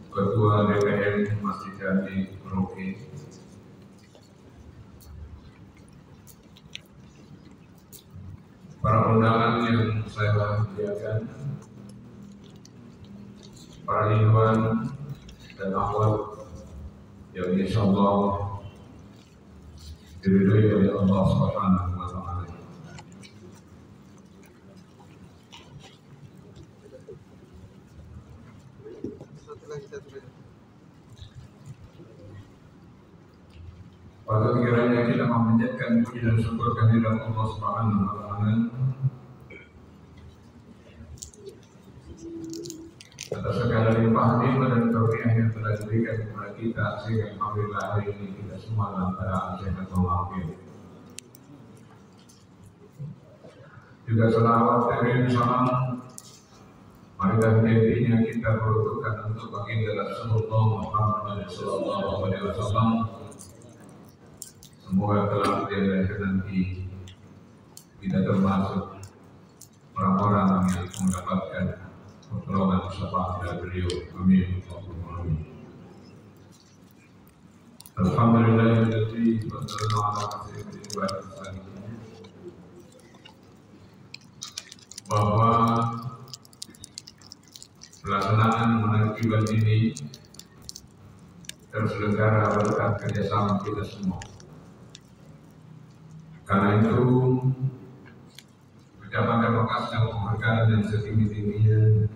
Ketua DPR Masjid Jami Merauke, para undangan yang saya muliakan, para ikhwan dan akhwat yang insyaallah diridhoi oleh Allah Subhanahu wa taala. Pada kiranya kita memanjatkan puji dan syukur kehadirat Allah Subhanahu wa taala atas segala limpahan nikmat dan karunia yang telah diberikan kepada kita, sehingga alhamdulillah hari ini kita semua dalam keadaan sehat walafiat. Juga selawat dan salam marilah intinya kita peruntukkan untuk baginda Rasulullah Muhammad sallallahu alaihi wasallam. Semoga kelak di akhir nanti kita termasuk orang-orang yang mendapatkan pertolongan syafaat dari beliau. Amin. Alhamdulillah alladzi faddalana ala katsirin min ibadihi bahwa pelaksanaan mengakibat ini terselenggara berkat kerjasama kita semua. Karena itu ucapan terima kasih dan penghargaan yang setinggi-tingginya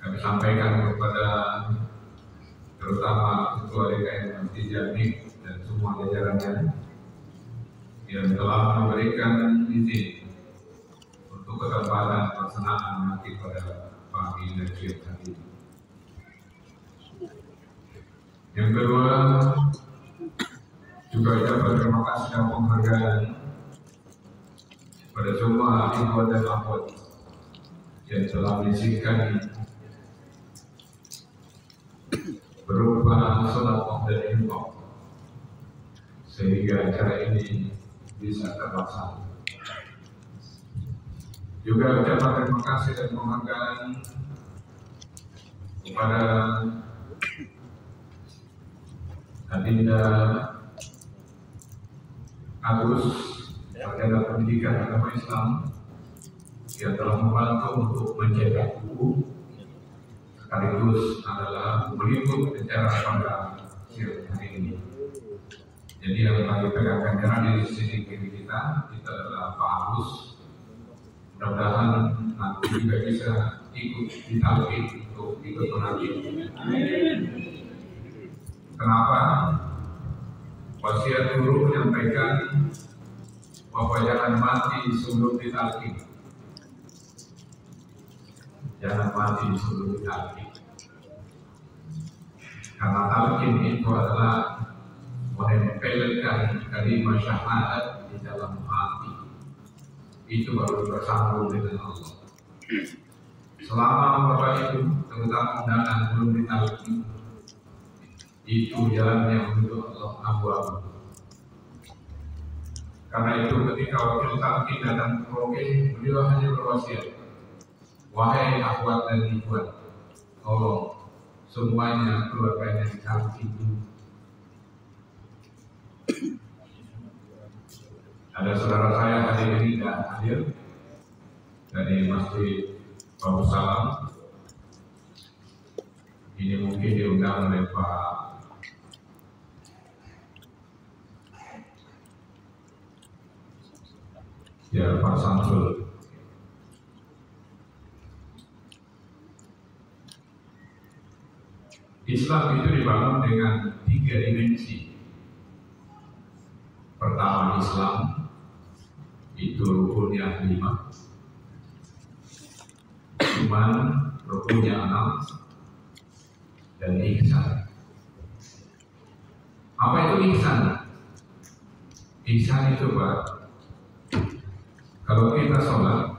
kami sampaikan kepada terutama Ketua DKM Masjid Jami dan semua jajarannya yang telah memberikan izin untuk kesempatan pelaksanaan nanti pada pagi dan siang hari ini. Yang kedua, juga ucapan terima kasih dan penghargaan pada semua ikhwan dan akhwat yang telah menyisihkan berupa sedekah dan infak sehingga acara ini bisa terlaksana. Juga ucapan terima kasih dan penghargaan kepada Adinda Agus Sarjana Pendidikan Agama Islam yang telah membantu untuk mencetak buku sekaligus adalah meliput acara pada siang hari ini. Jadi yang lagi pegang kamera di sisi kiri kita itu adalah Pak Agus. Mudah-mudahan nanti juga bisa ikut ditalkin untuk ikut menagih. Kenapa? Wasiat guru menyampaikan bahwa jangan mati sebelum ditalkin. Jangan mati sebelum ditalkin. Karena talkin itu adalah menempelkan kalimat syahadat di dalam hati. Itu baru bersambung dengan Allah. Selama Bapak itu terutama undangan belum ditalkin, itu jalannya menuju Allah abu-abu. Karena itu ketika wakil talkin datang ke Roke, beliau hanya berwasiat, wahai akhwat dan ikhwan, tolong semuanya keluarganya ditalkin dulu. Ada saudara saya hari ini dan hadir dari Masjid Babu Salam. Ini mungkin diundang oleh Pak Samsul. Islam itu dibangun dengan 3 dimensi. Pertama, Islam itu rukunnya 5, iman rukunnya 6, dan ihsan. Apa itu ihsan? Ihsan itu Pak, kalau kita sholat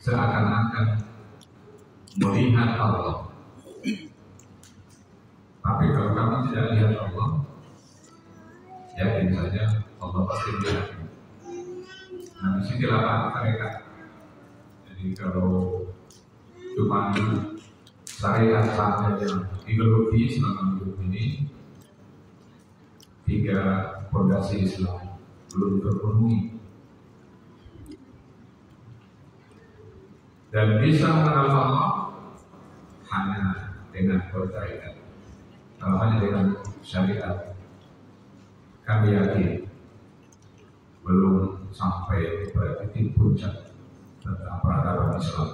seakan-akan melihat Allah, tapi kalau kamu tidak lihat Allah, yakin saja Allah pasti melihat. Nah, disinilah mereka. Jadi kalau cuma syariat saja yang digeluti selama hidup ini, 3 fondasi Islam belum terpenuhi. Dan bisa mengenal Allah hanya dengan percaya. Kalau hanya dengan syariat, kami yakin belum sampai pada titik puncak tentang peradaban Islam.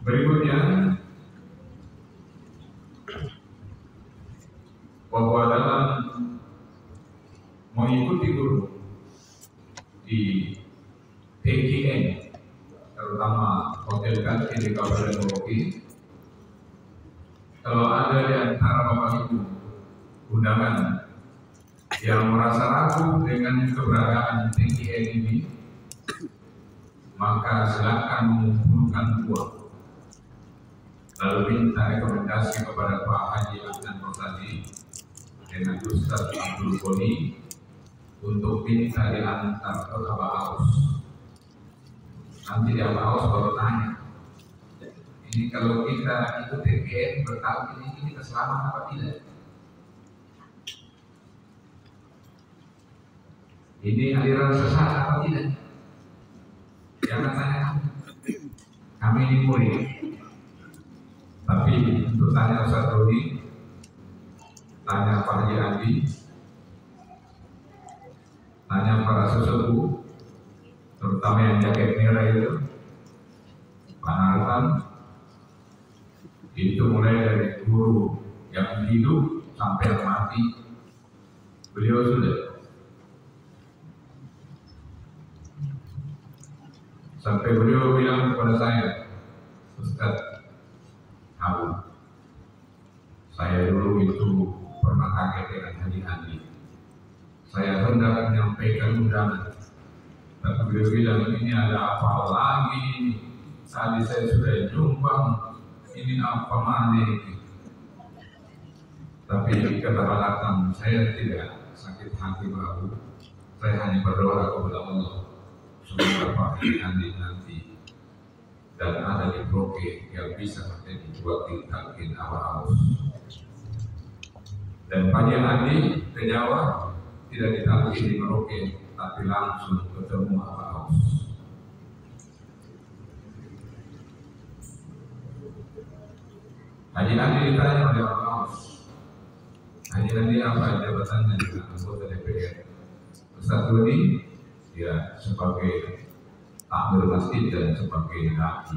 Berikutnya, bahwa dalam mengikuti guru di PGN, terutama Hotel Kantin di Kabupaten Merauke, kalau ada di antara Bapak Ibu undangan yang merasa ragu dengan keberadaan PGN ini, maka silakan mengumpulkan uang, lalu minta rekomendasi kepada Pak Haji Adnan Rosadi dengan Ustaz Abdul Qoni untuk minta diantar ke Abah Aus. Nanti di Abah Aus baru tanya, ini kalau kita ikut PGN bertahun ini kita selamat apa tidak? Ini aliran sesat apa tidak? Jangan tanya kami ini murid. Tapi untuk tanya Ustaz Rudi, tanya Pak Haji Andi, tanya para sesepuh, terutama yang jaket merah itu, Pak Nartan, itu mulai dari guru yang hidup sampai yang mati, beliau sudah. Sampai beliau bilang kepada saya, Ustaz Abu, saya dulu itu pernah kaget dengan Haji Andi. Saya hendak menyampaikan undangan, tapi beliau bilang ini ada apa lagi? Tadi saya sudah nyumbang, ini apa mana? Tapi kata datang saya tidak sakit hati baru. saya hanya berdoa kepada Allah semoga Pak Andi nanti dan ada di Merauke yang bisa menjadi wakil talqin awal-awal. Dan Pak Andi ke Jawa tidak ditalqin di Merauke, tapi langsung ketemu awal-awal. Haji Andi ditanya oleh awal-awal, Haji Andi apa jabatannya dengan anggota DPR? Ustaz Doni ya sebagai takmir masjid dan sebagai dai.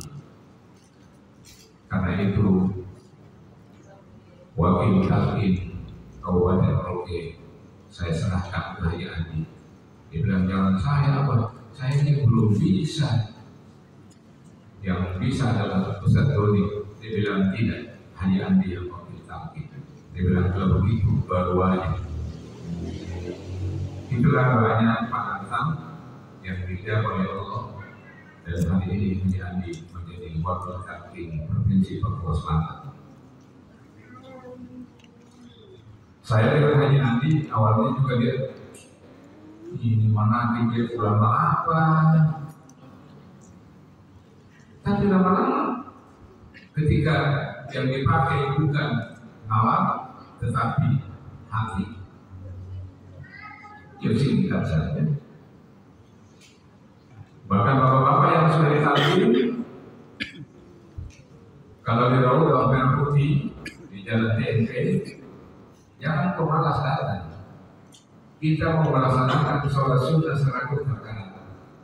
Karena itu wakil talqin Kabupaten Merauke saya serahkan ke Haji Andi. Dia bilang jangan saya apa, saya ini belum bisa. Yang bisa adalah Ustaz Doni. Dia bilang tidak, Haji Andi yang wakil talqin. Dia bilang kalau begitu baru aja. Itulah banyak panasan yang dijawab oleh Allah dan hari ini Haji Andi menjadi wakil talqin Provinsi Papua Selatan. Saya dengan Haji Andi awalnya juga dia ini mana dia ulama apa, tapi lama-lama ketika yang dipakai bukan awal tetapi hati. Ya singkat saja. Bahkan bapak-bapak yang sudah ditalqin, kalau di Raudhah Merah Putih di Jalan TNP, jangan kau malas datang. Kita mau melaksanakan sholat sunnah 100 rakaat.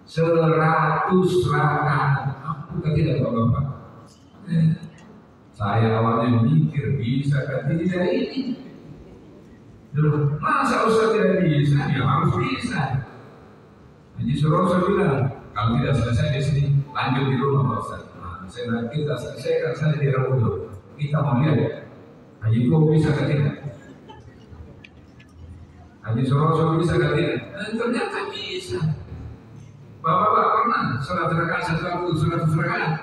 100 rakaat. Bukan tidak bapak-bapak. Saya awalnya mikir bisa kan tidak ini. Loh, masa Ustaz tidak bisa? Ya harus bisa. Haji Suroso bilang, kalau tidak selesai di sini, lanjut di rumah Pak Ustaz. Nah, kita selesaikan saja di Raudhah. Kita mau lihat, Haji kok bisa kan tidak? Haji Suroso bisa kan tidak? Ternyata bisa. Bapak-bapak pernah sholat rakaat 100 rakaat?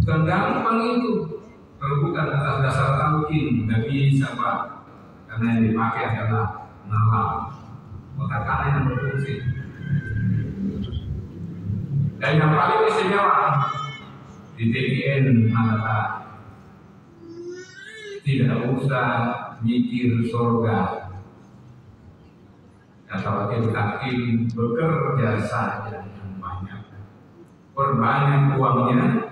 Bukan gampang itu. Kalau bukan atas dasar talqin, nggak bisa Pak. Karena yang dipakai adalah nalar, otak kanan yang berfungsi. Dan yang paling istimewa di TKN adalah tidak usah mikir surga. Kata wakil talqin bekerja saja yang banyak, perbanyak uangnya.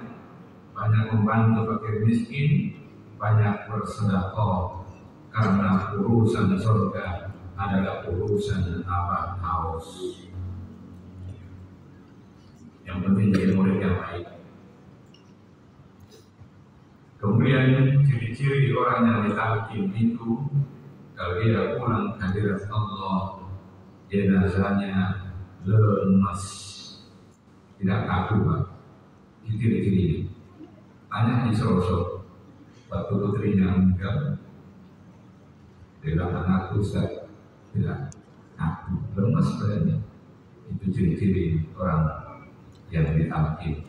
Banyak membantu fakir miskin, banyak bersedekah karena urusan surga adalah urusan apa haus. Yang penting jadi murid yang baik. Kemudian ciri-ciri orang yang ditalqin itu kalau dia pulang hadirat Allah, jenazahnya lemas, tidak kaku Pak. Itu ciri-cirinya. Tanya di Suroso, waktu putrinya meninggal, dia bilang anakku Ustaz, tidak aku lemas badannya. Itu ciri-ciri orang yang ditalqin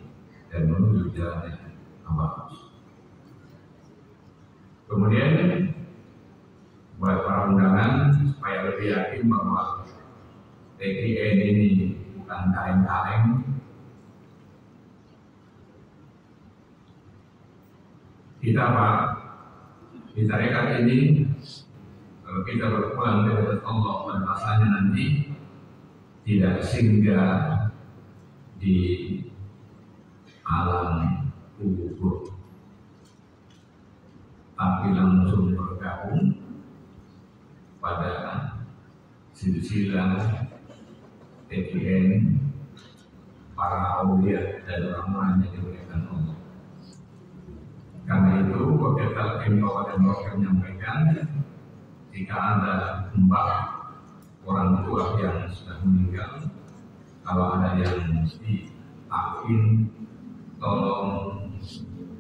dan menuju jalannya Allah. Kemudian buat para undangan supaya lebih yakin bahwa TKN ini bukan kaleng-kaleng. Kita Pak, di tarekat ini kalau kita berpulang dari Allah pada masanya nanti tidak singgah di alam kubur, tapi langsung bergabung pada silsilah TKN para aulia dan orang-orang yang dimuliakan Allah. Karena itu, wakil talqin Kabupaten Merauke menyampaikan, jika ada mbak orang tua yang sudah meninggal, kalau ada yang ditalqin, tolong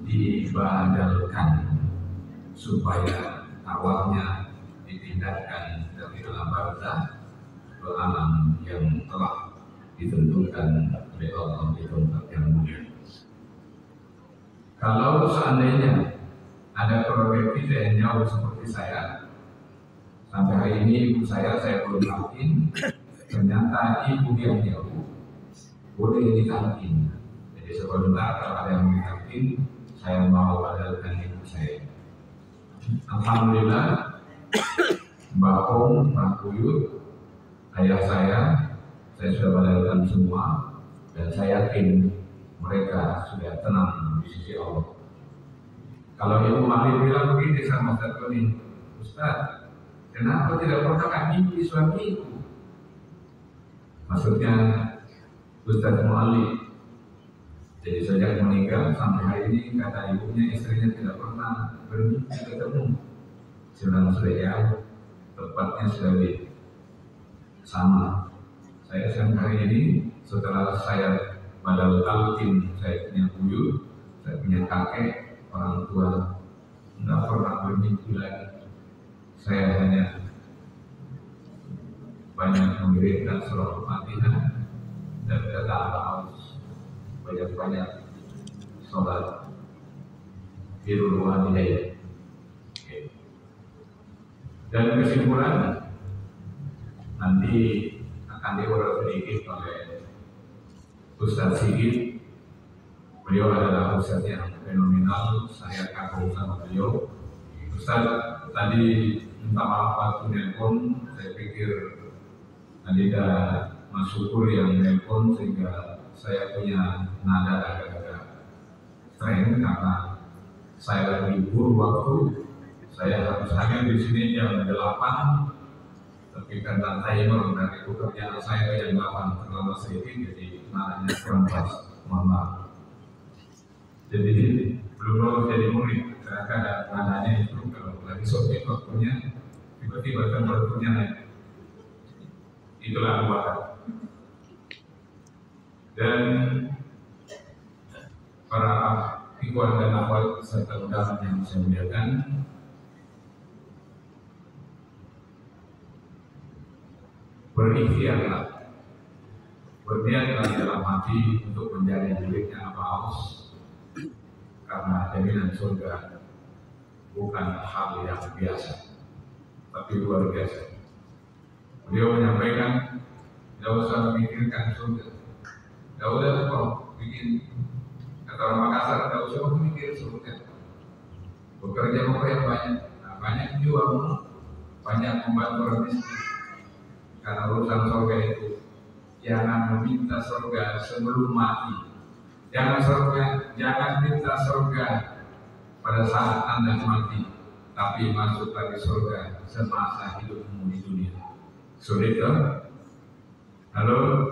dibadalkan supaya awalnya dipindahkan dari alam barzah ke alam yang telah ditentukan oleh Allah di tempat yang mulia. Kalau seandainya ada keluarga kita yang jauh seperti saya Sampai hari ini ibu saya belum yakin. Ternyata ibu yang jauh boleh ditalkin. Jadi sebentar kalau ada yang ditalkin, saya mau adakan ibu saya. Alhamdulillah, Mbak Om, Mbak Kuyut, ayah saya sudah badalkan semua, dan saya yakin mereka sudah tenang di sisi Allah. Kalau Ibu Mali bilang begini sama Ustaz Tony, Ustaz, kenapa tidak pernah mimpi suamiku? Maksudnya Ustaz Muali. Jadi sejak meninggal sampai hari ini kata ibunya istrinya tidak pernah bermimpi ketemu. Sebenarnya sudah jauh, tepatnya sudah di sama. Saya sampai hari ini setelah saya badal talqin, saya punya buyut, saya punya kakek, orang tua, tidak pernah bermimpi lagi. Saya hanya banyak mengirimkan surah Al-Fatihah dan kata harus banyak-banyak sholat birrul walidain. Dan kesimpulan nanti akan diurut sedikit oleh Ustaz Sigit. Beliau adalah Ustaz yang fenomenal, saya kagum sama beliau. Ustaz tadi minta maaf waktu nelpon, saya pikir Adida Mas Syukur yang nelpon sehingga saya punya nada agak-agak streng karena saya lagi libur waktu, saya harus hadir di sini jam 8, tapi karena timer dari pekerjaan saya ke jam 8 terlalu sedikit, jadi nadanya kurang pas, mohon maaf. Jadi belum lulus jadi murid, karena ada nadanya itu kalau lagi sore waktunya tiba-tiba temperaturnya naik. Itulah buatan. Dan para ikhwan dan akhwat serta undangan yang saya muliakan, berikhtiarlah, berniatlah dalam hati untuk menjadi miliknya Aba Aus, karena jaminan surga bukan hal yang biasa, tapi luar biasa. Beliau menyampaikan, tidak usah memikirkan surga, tidak usah kok bikin, kata orang Makassar, tidak usah memikir surga. Bekerja yang banyak, nah, banyak jual, banyak membantu orang miskin. Karena urusan surga itu, jangan meminta surga sebelum mati. Jangan minta surga pada saat Anda mati, tapi masuk lagi surga semasa hidupmu di dunia. Sulit kan? Halo?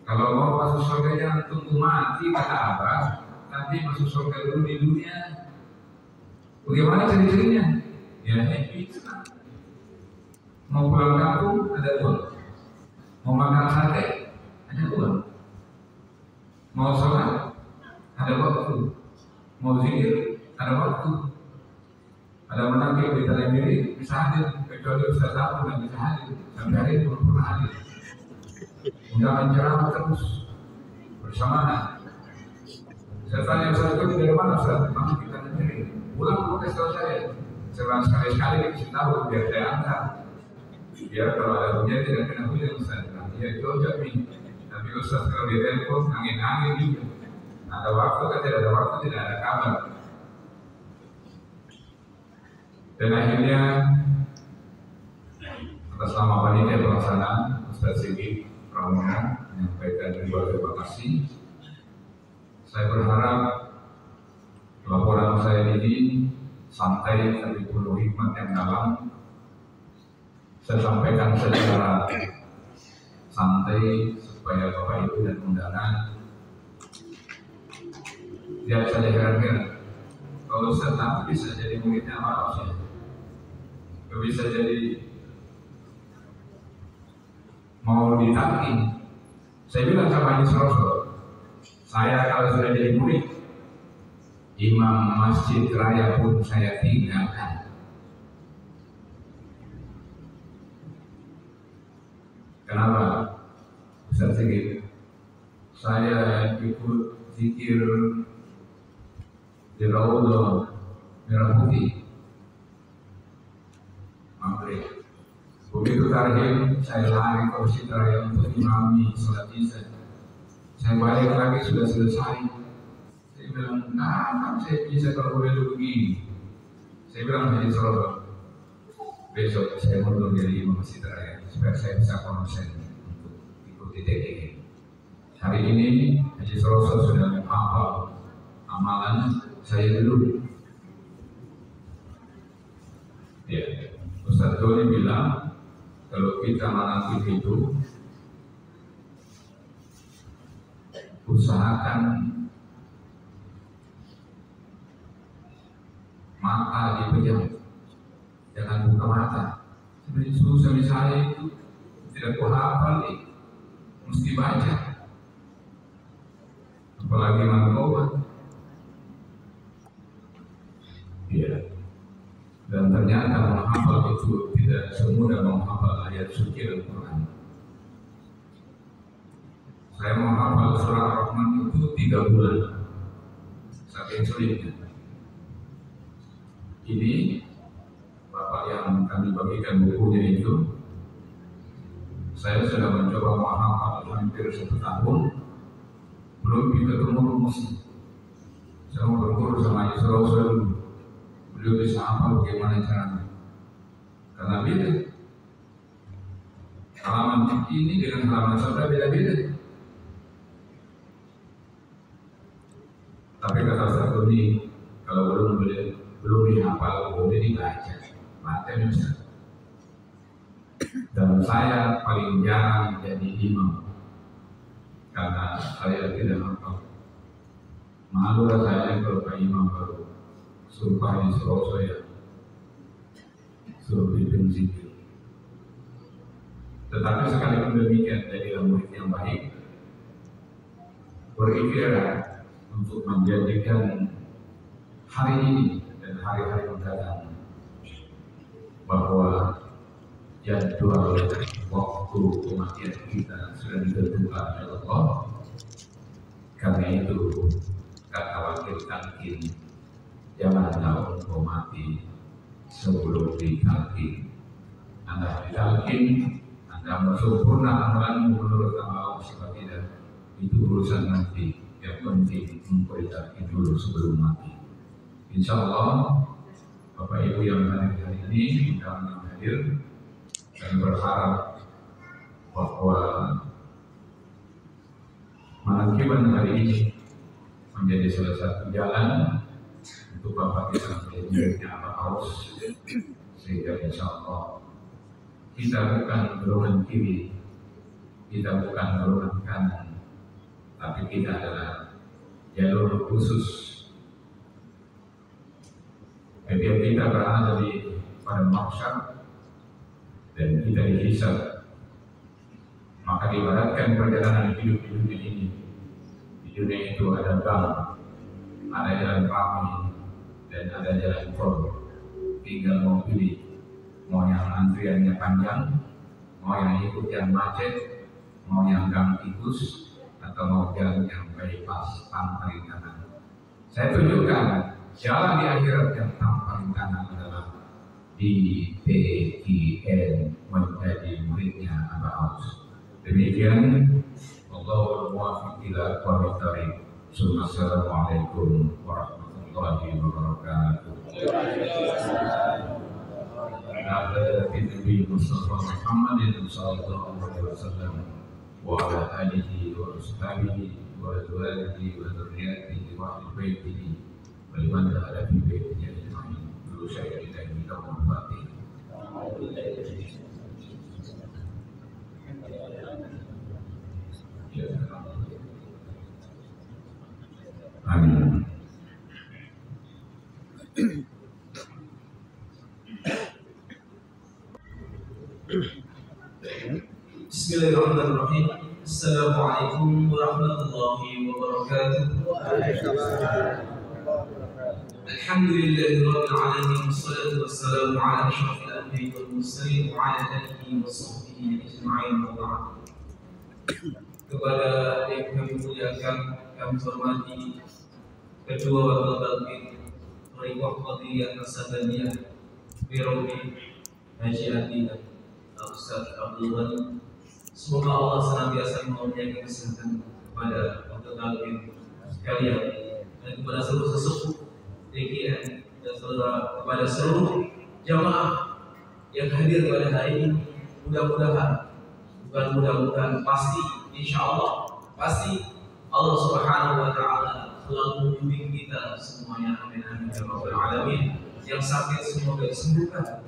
Kalau mau masuk surga jangan tunggu mati, kata Abah. Nanti masuk surga dulu di dunia. Bagaimana ciri-cirinya? Ya happy, senang. Mau pulang kampung, ada uang. Mau makan sate, ada uang. Mau sholat, ada waktu. Mau zikir, ada waktu. Ada menanti di televisi, bisa hadir. Kecuali Ustaz Abu yang bisa hadir. Sampai hari itu belum pernah hadir. Undangan ceramah terus bersamaan. Saya tanya Ustaz itu dari mana Ustaz? Memang kita sendiri. Pulang dulu kasih tahu saya. Saya sekali-sekali dikasih tahu biar saya angkat. Biar kalau ada hujan tidak kena hujan Ustaz. Ya itu nih. Tapi Ustaz kalau di telepon angin-angin juga. Ada waktu kan tidak ada waktu, tidak ada kabar. Dan akhirnya atas nama panitia pelaksanaan Ustaz Sigit Pramono menyampaikan ribuan terima kasih. Saya berharap laporan saya ini santai tapi penuh hikmat yang dalam. Saya sampaikan secara santai supaya Bapak Ibu dan undangan tidak saja heran-heran. Kalau Ustaz Nabi bisa jadi muridnya apa sih? Bisa jadi mau ditalkin. Saya bilang sama Haji Rasul, saya kalau sudah jadi murid, imam masjid raya pun saya tinggalkan. Kenapa? Ustaz Sigit, saya ikut zikir di Raudhah Merah Putih. Bismillahirrahmanirrahim, saya lari ke Masjid Raya untuk imami sholat isya. Saya balik lagi sudah selesai. Saya bilang, nah saya bisa kalau boleh begini. Saya bilang Haji Soroban, besok saya mundur jadi imam Masjid Raya supaya saya bisa konsen untuk ikuti TKI. Hari ini Haji Soroban sudah menghafal amalan saya dulu. Ya, Ustaz Doni bilang kalau kita menanti itu usahakan mata dipejam, jangan buka mata. Sebenarnya susah misalnya itu tidak kuhafal, mesti baca. Apalagi narkoba. Ya. Dan ternyata menghafal itu tidak semudah menghafal ayat suci Al-Quran. Saya menghafal surah Ar-Rahman itu 3 bulan, saking sulitnya. Ini Bapak yang kami bagikan bukunya itu, saya sudah mencoba menghafal hampir 1 tahun, belum ketemu rumusnya. Saya mau berguru sama Israel dulu. Beliau bisa hafal bagaimana caranya, karena beda halaman ini dengan halaman saudara beda-beda. Tapi kata satu ini, kalau belum dihafal boleh dibaca, baca bisa. Dan saya paling jarang jadi imam karena saya tidak hafal. Malu rasanya kalau Pak Imam baru sumpah di Surabaya, suruh pimpin zikir. Tetapi sekalipun demikian, jadilah murid yang baik, berikhtiar untuk menjadikan hari ini dan hari-hari mendatang bahwa jadwal waktu kematian kita sudah ditentukan oleh Allah. Karena itu kata wakil talqin, jangan tahu kau mati sebelum ditalqin. Anda ditalqin, Anda sempurna amalanmu menurut Allah atau tidak, itu urusan nanti. Yang penting engkau ditalqin dulu sebelum mati. Insya Allah Bapak Ibu yang hadir hari ini, undangan yang hadir, kami berharap bahwa Manakiban hari ini menjadi salah satu jalan untuk Bapak bisa menjadi muridnya Abah Aus, sehingga insya Allah kita bukan golongan kiri, kita bukan golongan kanan, tapi kita adalah jalur khusus. Ketika kita berada di pada mahsyar dan kita dihisab, maka diibaratkan perjalanan hidup di dunia ini. Di dunia itu ada gang, ada jalan ramai, dan ada jalan tol. Tinggal mau pilih, mau yang antriannya panjang, mau yang ikut yang macet, mau yang gang tikus, atau mau jalan yang bypass tanpa rintangan. Saya tunjukkan jalan di akhirat yang tanpa rintangan adalah di PGN menjadi muridnya Abah Aus. Demikian, Allahul muwaffiq ila aqwamit thariq. Assalamualaikum warahmatullahi wabarakatuh. Ala Nabi Mustafa Muhammadin sallallahu alaihi wasallam wa ala alihi wa ashabihi wa azwajihi wa dzurriyyatihi wa ahli baitihi wa liman dakhala fi baitihi ajma'in. Dulu saya kita minta Al-Fatihah. Amin. Bismillahirrahmanirrahim. Assalamualaikum warahmatullahi wabarakatuh. Alhamdulillahirabbil alamin, wassalatu wassalamu ala asyrafil anbiya'i wal mursalin wa ala alihi wa sahbihi ajma'in wa ba'd. Kepada yang kami muliakan, kami hormati Ketua Wakil Talqin Rifah Qadiyah Nasabaniyah Birobi Haji Adina Ustaz Abdul Ghani. Semoga Allah senantiasa memberikan kesehatan kepada Dr. Talib sekalian dan kepada seluruh sesepuh DKM dan kepada seluruh jamaah yang hadir pada hari ini. Mudah-mudahan, bukan mudah-mudahan, pasti, insya Allah, pasti Allah Subhanahu Wa Taala selalu membimbing kita semuanya. Amin amin ya rabbal alamin. Yang sakit semoga disembuhkan,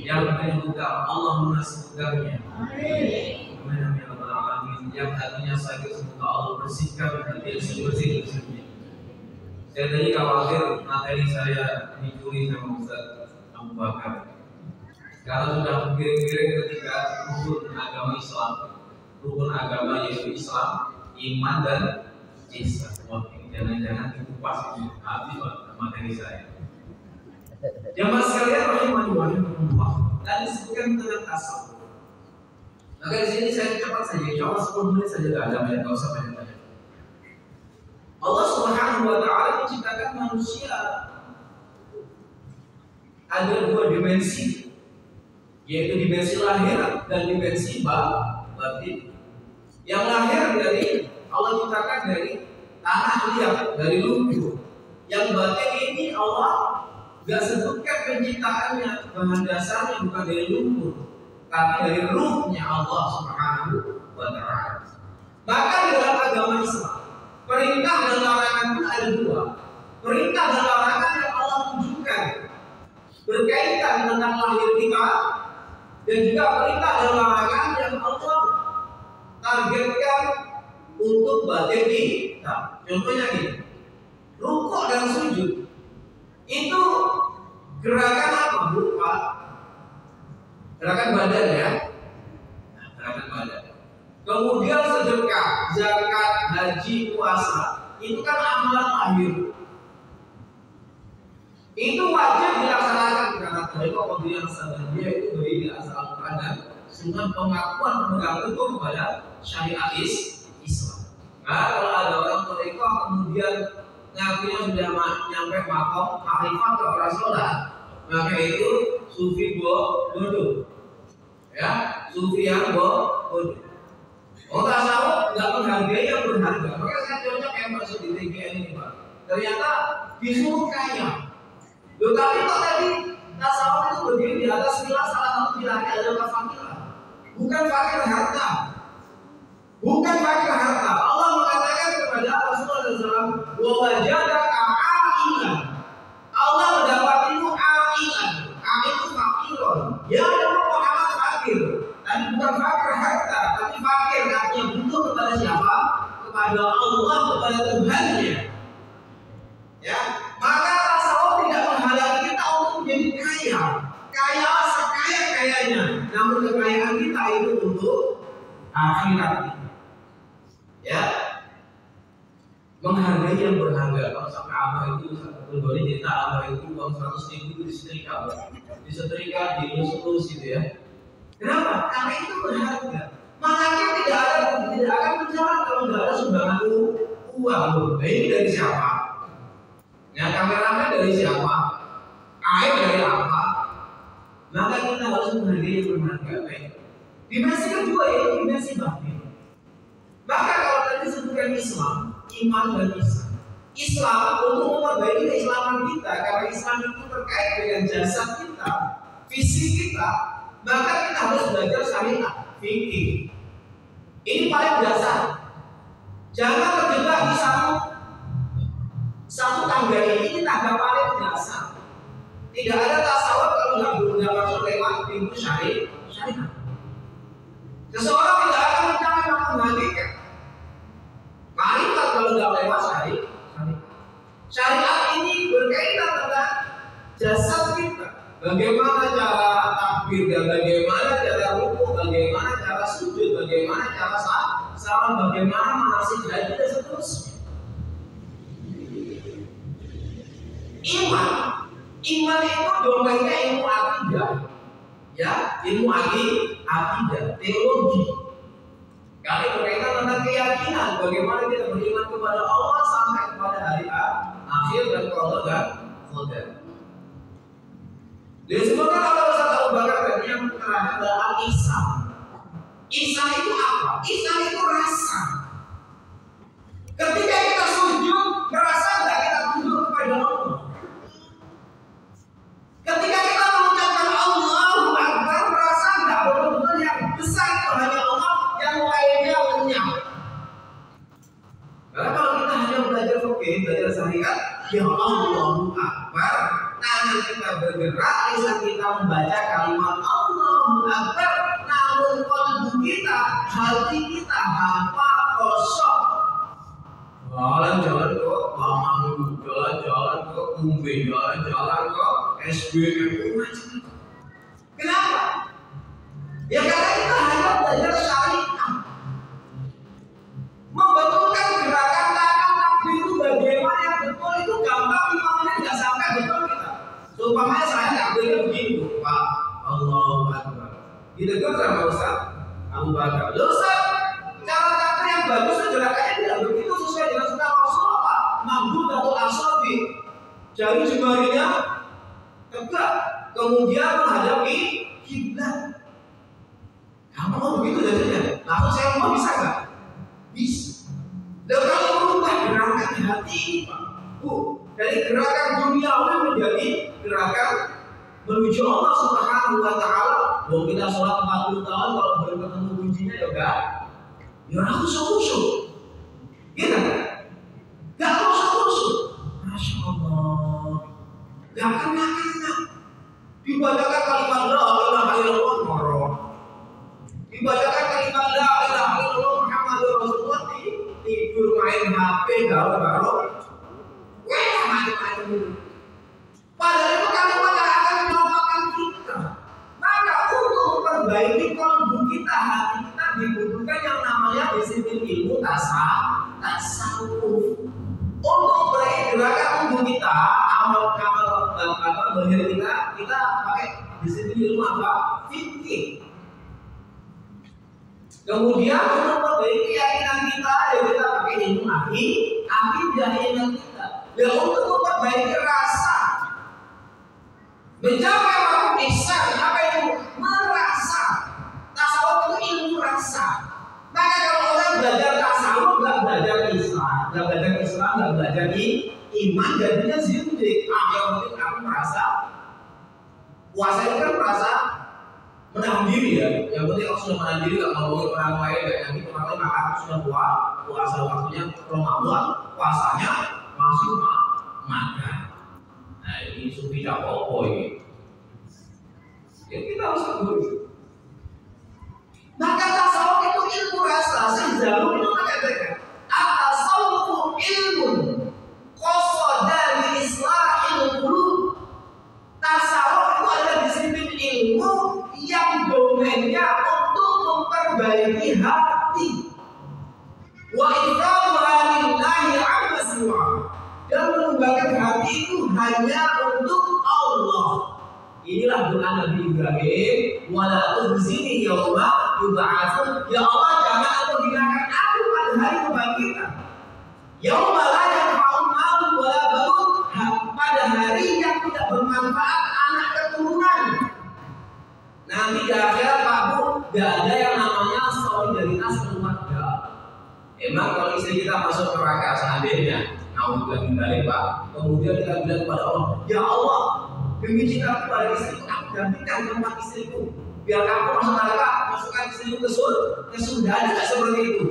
yang luka Allah mensembuhkannya. Amin amin ya rabbal alamin. Yang hatinya sakit semoga Allah bersihkan hati sebersih-bersihnya. Saya tadi khawatir materi saya dicuri sama Ustaz Abu Bakar. Sekarang sudah pikirin ketika rukun agama Islam, rukun agama yaitu Islam, iman dan ihsan. Wah, jangan-jangan dikupas habis materi saya. Jamaah sekalian rahimani wa rahimakumullah. Tadi disebutkan tentang tasawuf. Maka di sini saya cepat saja, insya Allah 10 menit saja tidak ada banyak, tidak usah banyak-banyak. Allah Subhanahu Wa Taala menciptakan manusia ada 2 dimensi, yaitu dimensi lahir dan dimensi batin. Yang lahir dari Allah ciptakan dari tanah liat, dari lumpur. Yang batin ini Allah gak sebutkan penciptaannya, bahan dasarnya bukan dari lumpur, tapi dari ruhnya Allah Subhanahu Wa Taala. Maka di dalam agama Islam, perintah dan larangan pun ada 2. Perintah dan larangan yang Allah tunjukkan berkaitan tentang lahir kita, dan juga perintah dan larangan yang Allah targetkan untuk batin kita. Contohnya gini, rukuk dan sujud itu gerakan apa? Berupa gerakan badan ya, gerakan badan. Kemudian sedekah, zakat, haji, puasa itu kan amalan lahir. Itu wajib dilaksanakan karena mereka yang sadar dia itu dari asal Al-Quran dan Sunnah, pengakuan pemegang teguh kepada syariat Islam. Nah, kalau ada orang mereka kemudian ngakunya sudah nyampe makom makrifat ke sholat, maka itu sufi bodoh, ya, sufi yang bodoh. Oh, tasawuf nggak menghargai yang berharga. Maka saya cocok yang masuk di TGN ini, Pak. Ternyata disuruh kaya. Loh, tapi kok tadi tasawuf itu berdiri di atas pilar, salah satu pilarnya adalah fakiran. Bukan fakir harta. Bukan fakir harta. Allah mengatakan kepada Rasulullah SAW, wa wajadaka a'ilan. Allah mendapatimu a'ilan. A'ilan itu fakirun. Ya Allah Muhammad fakir. Tapi bukan fakir harta, tapi fakir artinya butuh kepada siapa? Kepada Allah, kepada Tuhannya. Ya, maka tasawuf tidak menghalangi kita untuk menjadi kaya. Kaya sekaya-kayanya. Namun kekayaan kita itu untuk akhirat. Ya, menghargai yang berharga. Kalau sampai abah itu boleh cerita abah itu uang 100.000 disetrika, dielus-elus gitu ya. Kenapa? Karena itu berharga. Makanya tidak akan berjalan kalau tidak ada sumbangan uang. Nah, ini dari siapa? Ya, kameramen dari siapa? Air dari apa? Maka kita harus menghargai yang berharga. Dimensi kedua yaitu dimensi batin. Maka kalau tadi disebutkan Islam, iman dan ihsan. Islam untuk memperbaiki keislaman kita, karena Islam itu terkait dengan jasad kita, fisik kita, maka kita harus belajar syariat, fikih. Ini paling dasar. Jangan terjebak di satu tangga ini tangga paling dasar. Tidak ada tasawuf kalau nggak masuk lewat pintu syariat. Seseorang tidak akan mencapai makna hakikat. Makrifat kalau nggak lewat syariat. Syariat ini berkaitan dengan jasad kita. Bagaimana cara takbir, dan bagaimana cara rukuk, bagaimana cara sujud, bagaimana cara salat, bagaimana manasik haji dan seterusnya. Iman itu domainnya ilmu akidah, ya, ilmu akidah, teologi. Kali berkaitan tentang keyakinan, bagaimana kita beriman kepada Allah sampai kepada hari akhir dan qada dan qadar. Disebutkan oleh Ustaz Abu Bakar tadi yang terakhir adalah ihsan. Ihsan itu apa? Ihsan itu rasa. Ketika kita sujud, merasa nggak kita tunduk kepada Allah? Ketika kita mengucapkan Allahu Akbar, merasa nggak betul-betul yang besar itu hanya Allah, yang lainnya lenyap? Karena kalau kita hanya belajar fikih, belajar syariat, ya Allahu Akbar, tangan kita bergerak, lisan kita membaca kalimat Allahu Akbar, namun kalbu kita, hati kita hampa, kosong. Jalan-jalan kok, Bang jalan-jalan kok, Umbe jalan-jalan kok, SBM macam. Kenapa? Ya karena kita hanya belajar syariat. Membetulkan gerakan tangan takbir itu bagaimana yang betul itu gampang, 5 menit nggak sampai betul kita. Seumpamanya saya takbirnya begitu, Pak, Allahu Akbar. Ditegur sama Ustaz Abu Bakar. Ustaz, cara takbir yang bagus itu gerakannya tidak begitu sesuai dengan sunnah Rasul apa? Mamdud atau asabi. Jari jemarinya tegak, kemudian menghadapi kiblat. Kamu mau begitu jadinya? Lalu saya mau bisa nggak? Bisa. Dan kalau merubah gerakan hati ini, Pak, dari gerakan duniawi menjadi gerakan menuju Allah Subhanahu wa Ta'ala. Bahwa kita sholat 40 tahun, kalau belum ketemu kuncinya ya enggak. Ya aku khusyuk. Gitu. Enggak khusyuk. Masya Allah. Enggak kena. Dibacakan kalimat la ilaha illallah marah. Dibacakan kalimat la ilaha illallah Muhammadur Rasulullah, tidur main HP galau-galau. Wah, macam-macam itu. Padahal itu kalimat yang akan menyelamatkan kita. Maka untuk memperbaiki kalbu kita, hati kita, dibutuhkan yang namanya disiplin ilmu tasawuf. Untuk memperbaiki gerakan tubuh kita, amal bahir kita pakai disiplin ilmu apa? Fikih. Kemudian untuk memperbaiki keyakinan kita, ya kita pakai ilmu akidah iman kita. Ya untuk memperbaiki rasa, mencapai waktu ihsan, apa itu? Merasa. Tasawuf itu ilmu rasa. Maka kalau orang belajar tasawuf, nggak belajar Islam, nggak belajar iman, jadinya zindik. Yang penting aku merasa. Puasa itu kan merasa menahan diri ya. Yang penting aku sudah menahan diri, nggak ngomongin orang lain, nggak nyakitin orang lain, maka aku sudah puasa waktunya Ramadan, puasanya masih makan. Nah ini sufi capopo ini. Ya kita harus keburu. Maka tasawuf itu ilmu rasa. Sejalur itu mengatakan at-tasawufu ilmun qasada li islahil qulub. Tasawuf itu adalah disiplin ilmu yang domainnya untuk memperbaiki hati. Wa iqamuha lillahi amma siwa. Dan mengembangkan hati itu hanya untuk Allah. Inilah doa Nabi Ibrahim, wala tukhzini yauma yub'atsun. Ya Allah, jangan Engkau hinakan aku pada hari kebangkitan. Yauma la yanfa'u malun wala banun, pada hari yang tidak bermanfaat anak keturunan. Nanti di akhirat Pak Bu, tidak ada yang namanya solidaritas keluarga. Emang kalau istri kita masuk neraka seandainya, naudzubillah min dzalik Pak, kemudian kita bilang kepada Allah, ya Allah, demi cinta kepada istriku, aku gantikan tempat istriku, biar kamu masuk neraka, masukkan istriku ke surga. Ada nggak seperti itu?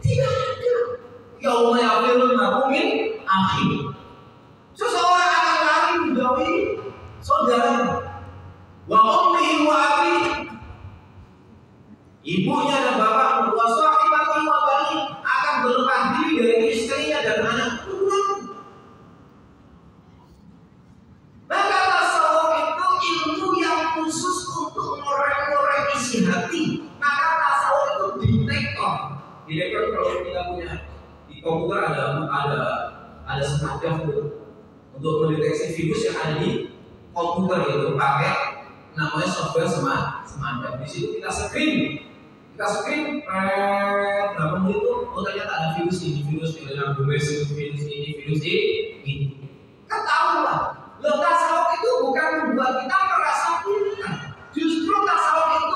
Tidak ada. Ya Allah, ya Allah, mungkin akhir. Seseorang akan lari menjauhi saudara. Wa ummihi wa abihi, ibunya dan bapaknya, wa sahibatihi wa bani, akan berlepas diri dari istrinya dan anak keturunan. Maka tasawuf itu ilmu yang khusus untuk ngorek-ngorek isi hati. Maka tasawuf itu detektor. Detektor kalau kita punya di komputer ada semacam untuk mendeteksi virus yang ada di komputer itu pakai namanya software semacam. Di situ kita screen berapa menit itu, oh ternyata ada virus ini, virus ini. Ketahuan. Loh, tasawuf itu bukan membuat kita merasa pintar. Justru tasawuf itu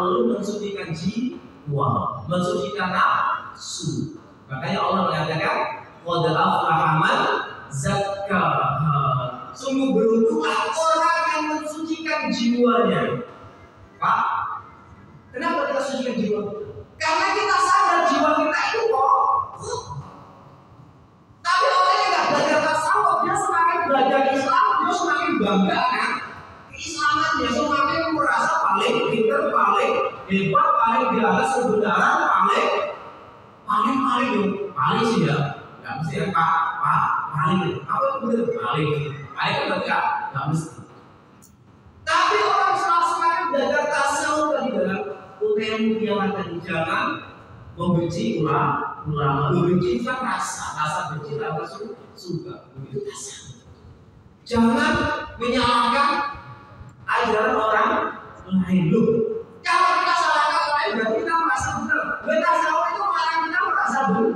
perlu mensucikan jiwa, mensucikan nafsu. Makanya Allah mengatakan qad aflaha man zakkaha. Sungguh beruntunglah orang yang mensucikan jiwanya. Pak, kenapa kita sucikan jiwa? Karena kita sadar jiwa kita itu kok. Tapi orang yang tidak belajar tasawuf, dia semakin belajar Islam, dia semakin bangga kan keislaman, dia semakin merasa paling pintar, paling hebat, paling di atas kebenaran, paling sih ya. Nggak mesti ya pak, paling apa itu benar paling kan nggak mesti. Tapi orang Islam semakin belajar tasawuf tadi dalam UTM yang tadi, jangan membenci ulama, membenci kan rasa benci, rasa suka, begitu tasawuf. Jangan menyalahkan ajaran orang lain. Loh, kalau kita salahkan orang lain berarti kita merasa benar. Tasawuf itu malah kita merasa benar.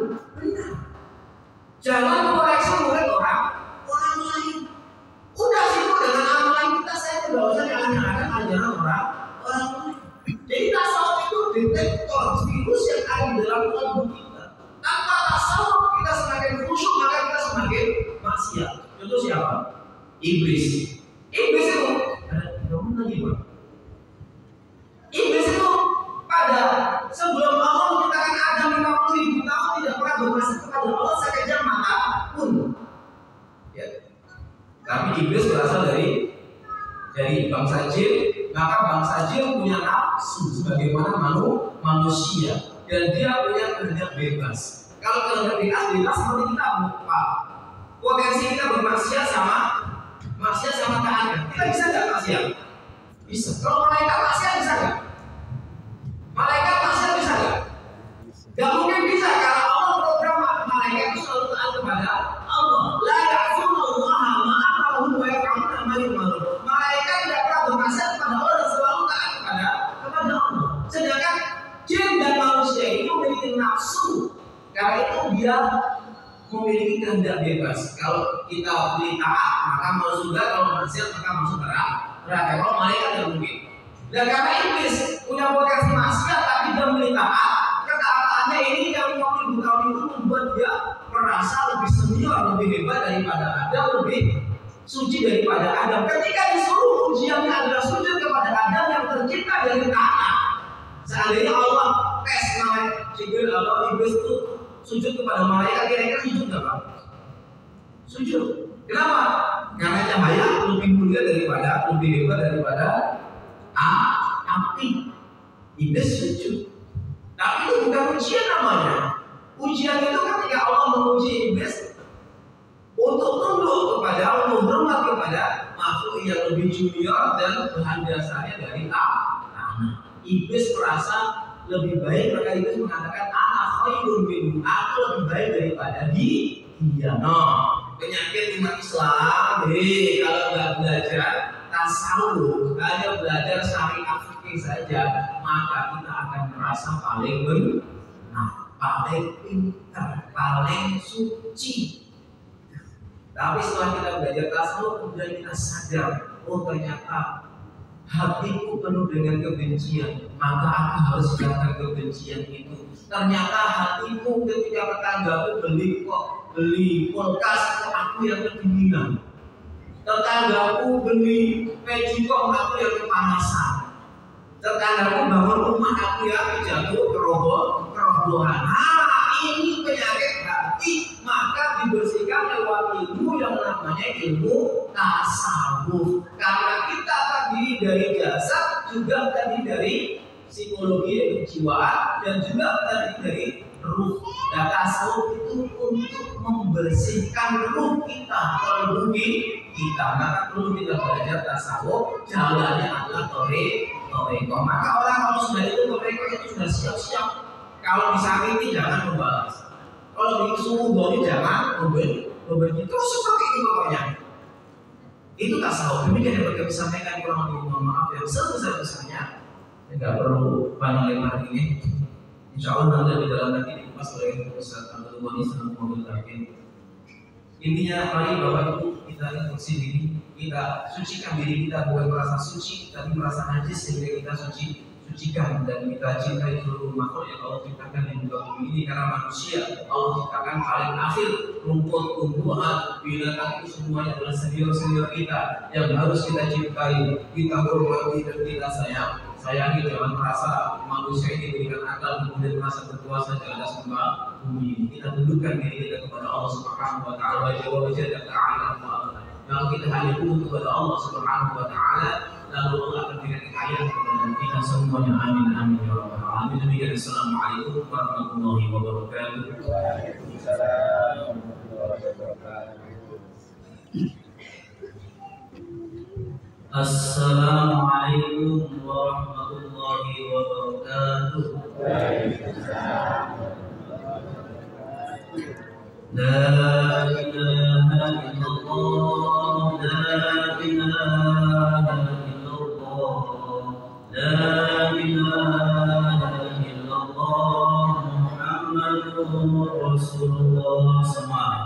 Jangan mengoreksi murid orang lain. Udah situ dengan amalan kita, saya tidak usah nyalakan ajaran orang lain. Jadi tasawuf itu detektor virus yang ada di dalam tubuh kita. Tanpa tasawuf kita semakin khusyuk, maka kita semakin maksiat. Contoh siapa? Iblis itu Iblis itu pada sebelum Allah menciptakan Adam 50.000 tahun tidak pernah bermaksud kepada Allah sekejap mata pun. Ya. Tapi iblis berasal dari bangsa jin, maka bangsa jin punya nafsu sebagaimana manusia dan dia punya kehendak bebas. Kalau kehendak bebas seperti kita, Pak. Potensi kita bermaksiat sama taat. Kita bisa nggak maksiat? Bisa. Kalau malaikat maksiat bisa nggak? Malaikat maksiat bisa nggak? Gak mungkin bisa karena Allah program malaikat itu selalu taat kepada Allah. La ya'sunallaha ma amarahum wa yaf'aluna ma yu'marun. Malaikat tidak pernah bermaksiat kepada Allah dan selalu taat kepada Allah. Sedangkan jin dan manusia itu memiliki nafsu. Karena itu dia memiliki kehendak bebas. Kalau kita pilih taat maka masuk surga, kalau maksiat maka masuk neraka. Kalau malaikat tidak mungkin. Dan karena iblis punya potensi maksiat tapi dia memilih taat, ketaatannya ini yang 50.000 tahun itu membuat dia merasa lebih senior, lebih hebat daripada Adam, lebih suci daripada Adam. Ketika disuruh ujiannya adalah sujud kepada Adam yang tercipta dari tanah. Seandainya Allah tes namanya Jibril atau iblis itu sujud kepada malaikat, kira-kira sujud nggak Pak? Sujud. Kenapa? Karena cahaya lebih mulia daripada, lebih hebat daripada api. Iblis sujud. Tapi itu bukan ujian namanya. Ujian itu ketika Allah menguji iblis untuk tunduk kepada, untuk hormat kepada makhluk yang lebih junior dan bahan dasarnya dari tanah. Iblis merasa lebih baik, maka iblis mengatakan ana khairun minhu, aku lebih baik daripada dia. Penyakit umat Islam, kalau nggak belajar tasawuf, hanya belajar syariat fikih saja, maka kita akan merasa paling benar, paling pintar, paling suci. Tapi setelah kita belajar tasawuf, kemudian kita sadar, oh ternyata hatiku penuh dengan kebencian, maka aku harus hilangkan kebencian itu. Ternyata hatiku ketika tetanggaku beli kulkas, aku yang kedinginan. Tetanggaku beli peci, aku yang kepanasan. Tetanggaku bangun rumah, aku yang jatuh kerobohan. Ini penyakit hati, maka dibersihkan lewat ilmu yang namanya ilmu tasawuf. Karena kita terdiri dari jasad, juga terdiri dari psikologi kejiwaan, dan juga terdiri dari ruh. Dan tasawuf itu untuk membersihkan ruh kita, kalbu kita. Maka perlu kita belajar tasawuf. Jalannya adalah toriko. Maka orang kalau sudah itu toriko itu sudah siap-siap. Kalau disakiti jangan membalas. Kalau disuruh doni jangan membenci. Terus seperti itu pokoknya. Itu tasawuf. Demikian yang kami sampaikan, kurang lebih mohon maaf yang sebesar-besarnya. Tidak perlu panjang lebar ini. Insya Allah nanti di dalam nanti dikupas oleh Ustaz Abdul Ghani sama mobil lagi. Intinya mari Bapak Ibu kita introduksi diri, kita sucikan diri kita, bukan merasa suci tapi merasa najis sehingga kita suci sucikan dan kita cintai seluruh makhluk yang Allah ciptakan di muka bumi ini, karena manusia Allah ciptakan paling akhir. Rumput, tumbuhan, binatang itu semuanya adalah senior-senior kita yang harus kita cintai, kita hormati dan kita sayangi. Jangan merasa manusia ini diberikan akal kemudian merasa berkuasa di atas muka bumi ini. Kita tundukkan diri kita kepada Allah Subhanahu wa taala. Kalau kita hanya tunduk kepada Allah Subhanahu wa taala, lalu Allah akan berikan kekayaan kepada kita semuanya. Amin amin ya rabbal alamin. Demikian, assalamualaikum warahmatullahi wabarakatuh. Waalaikumsalam warahmatullahi wabarakatuh. Assalamualaikum warahmatullahi wabarakatuh. La ilaha illallah, la ilaha illallah, la ilaha illallah, Muhammadur Rasulullah. Semua.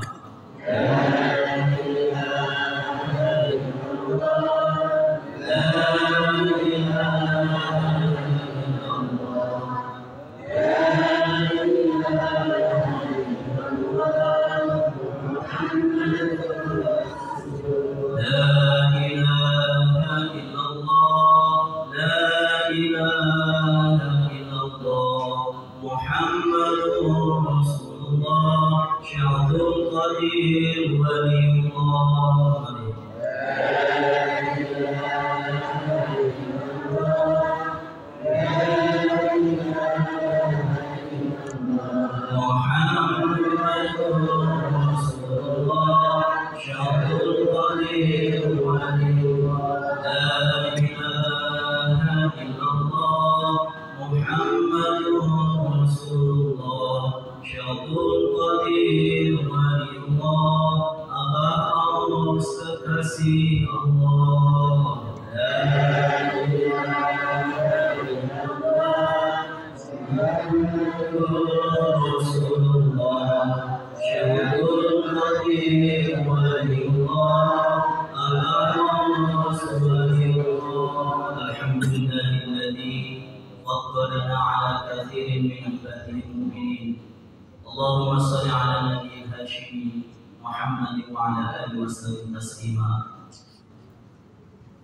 Allahumma salli ala nabi Hashim Muhammad wa ala alihi wasallam taslima.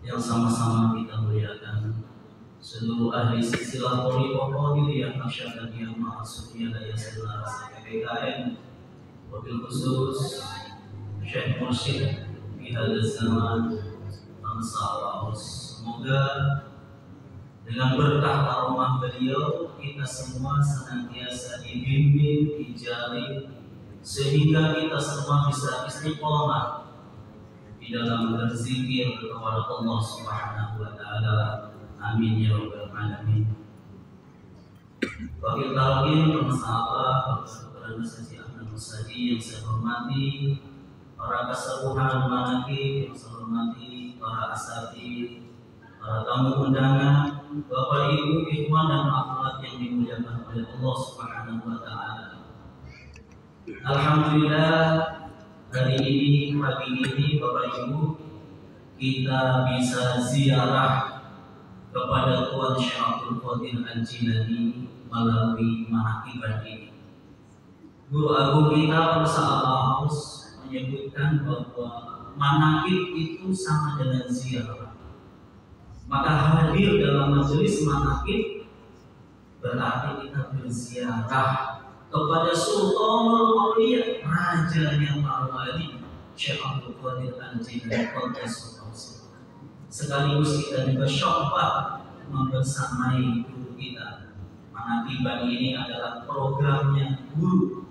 Yang sama-sama kita muliakan seluruh ahli silsilah thariqah qadiriyah Nasyabandiyah Ma'asufiyah dan Yasinlah PKN, wabil khusus Syekh Mursyid di hadal zaman bangsa Laos. Semoga dengan berkah karomah beliau, kita semua senantiasa dibimbing, dijalin, sehingga kita semua bisa istiqomah di dalam berzikir kepada Allah Subhanahu wa taala. Amin ya rabbal alamin. Wakil talqin, pensahabat, Bapak Saji Ahmad Musadi yang saya hormati, para kesepuhan manaqib yang saya hormati, para asatidz, para tamu undangan, Bapak Ibu, ikhwan dan akhwat yang dimuliakan oleh Allah Subhanahu wa taala. Alhamdulillah, hari ini, pagi ini Bapak Ibu, kita bisa ziarah kepada Tuan Syekh Abdul Qadir Al-Jilani melalui manaqib ini. Guru agung kita Profesor Al-Haus menyebutkan bahwa manaqib itu sama dengan ziarah. Maka hadir dalam majelis manaqib berarti kita berziarah kepada Sultanul Auliya, Raja yang Maha Wali, Syekh Abdul Qadir Al-Jilani Qaddasallahu sirrahu. Sekaligus kita juga syafaq membersamai guru kita. Manaqiban ini adalah programnya guru.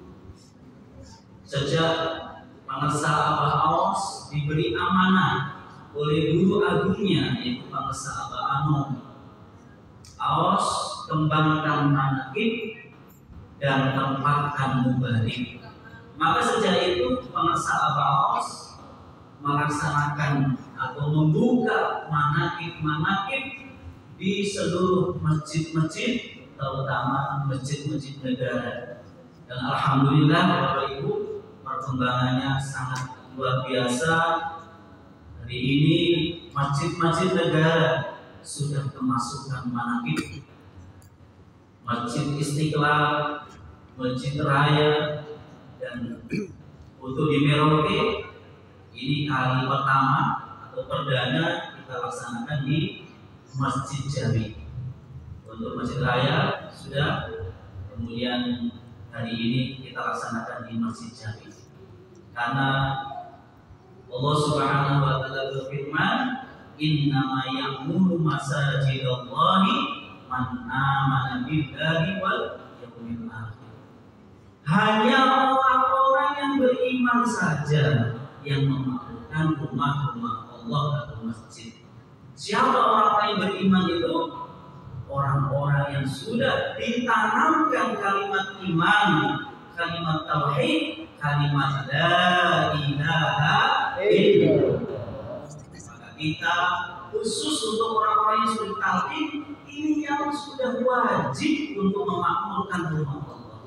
Sejak Bangsa Abah Aos diberi amanah oleh guru agungnya, yaitu Bangsa Abah Anom, Aos kembangkan manaqib dan tempatkan mubarik. Maka sejak itu Bangsa Abah Aos melaksanakan atau membuka manaqib di seluruh masjid-masjid, terutama masjid-masjid negara. Dan alhamdulillah Bapak Ibu, perkembangannya sangat luar biasa. Hari ini masjid-masjid negara sudah kemasukan manaqib Masjid Istiqlal, Masjid Raya, dan untuk di Merauke ini kali pertama atau perdana kita laksanakan di Masjid Jami. Untuk Masjid Raya sudah, kemudian hari ini kita laksanakan di Masjid Jami. Karena Allah Subhanahu wa taala berfirman, "Innama ya'muru masajidallahi man amana billahi wal yaumil akhir." Hanya orang-orang yang beriman saja yang memakmurkan rumah-rumah Allah atau masjid. Siapa orang yang beriman itu? Orang-orang yang sudah ditanamkan kalimat iman, kalimat tauhid, kalimat la ilaha illallah. Maka kita khusus untuk orang-orang yang sudah tauhid, ini yang sudah wajib untuk memakmurkan rumah Allah.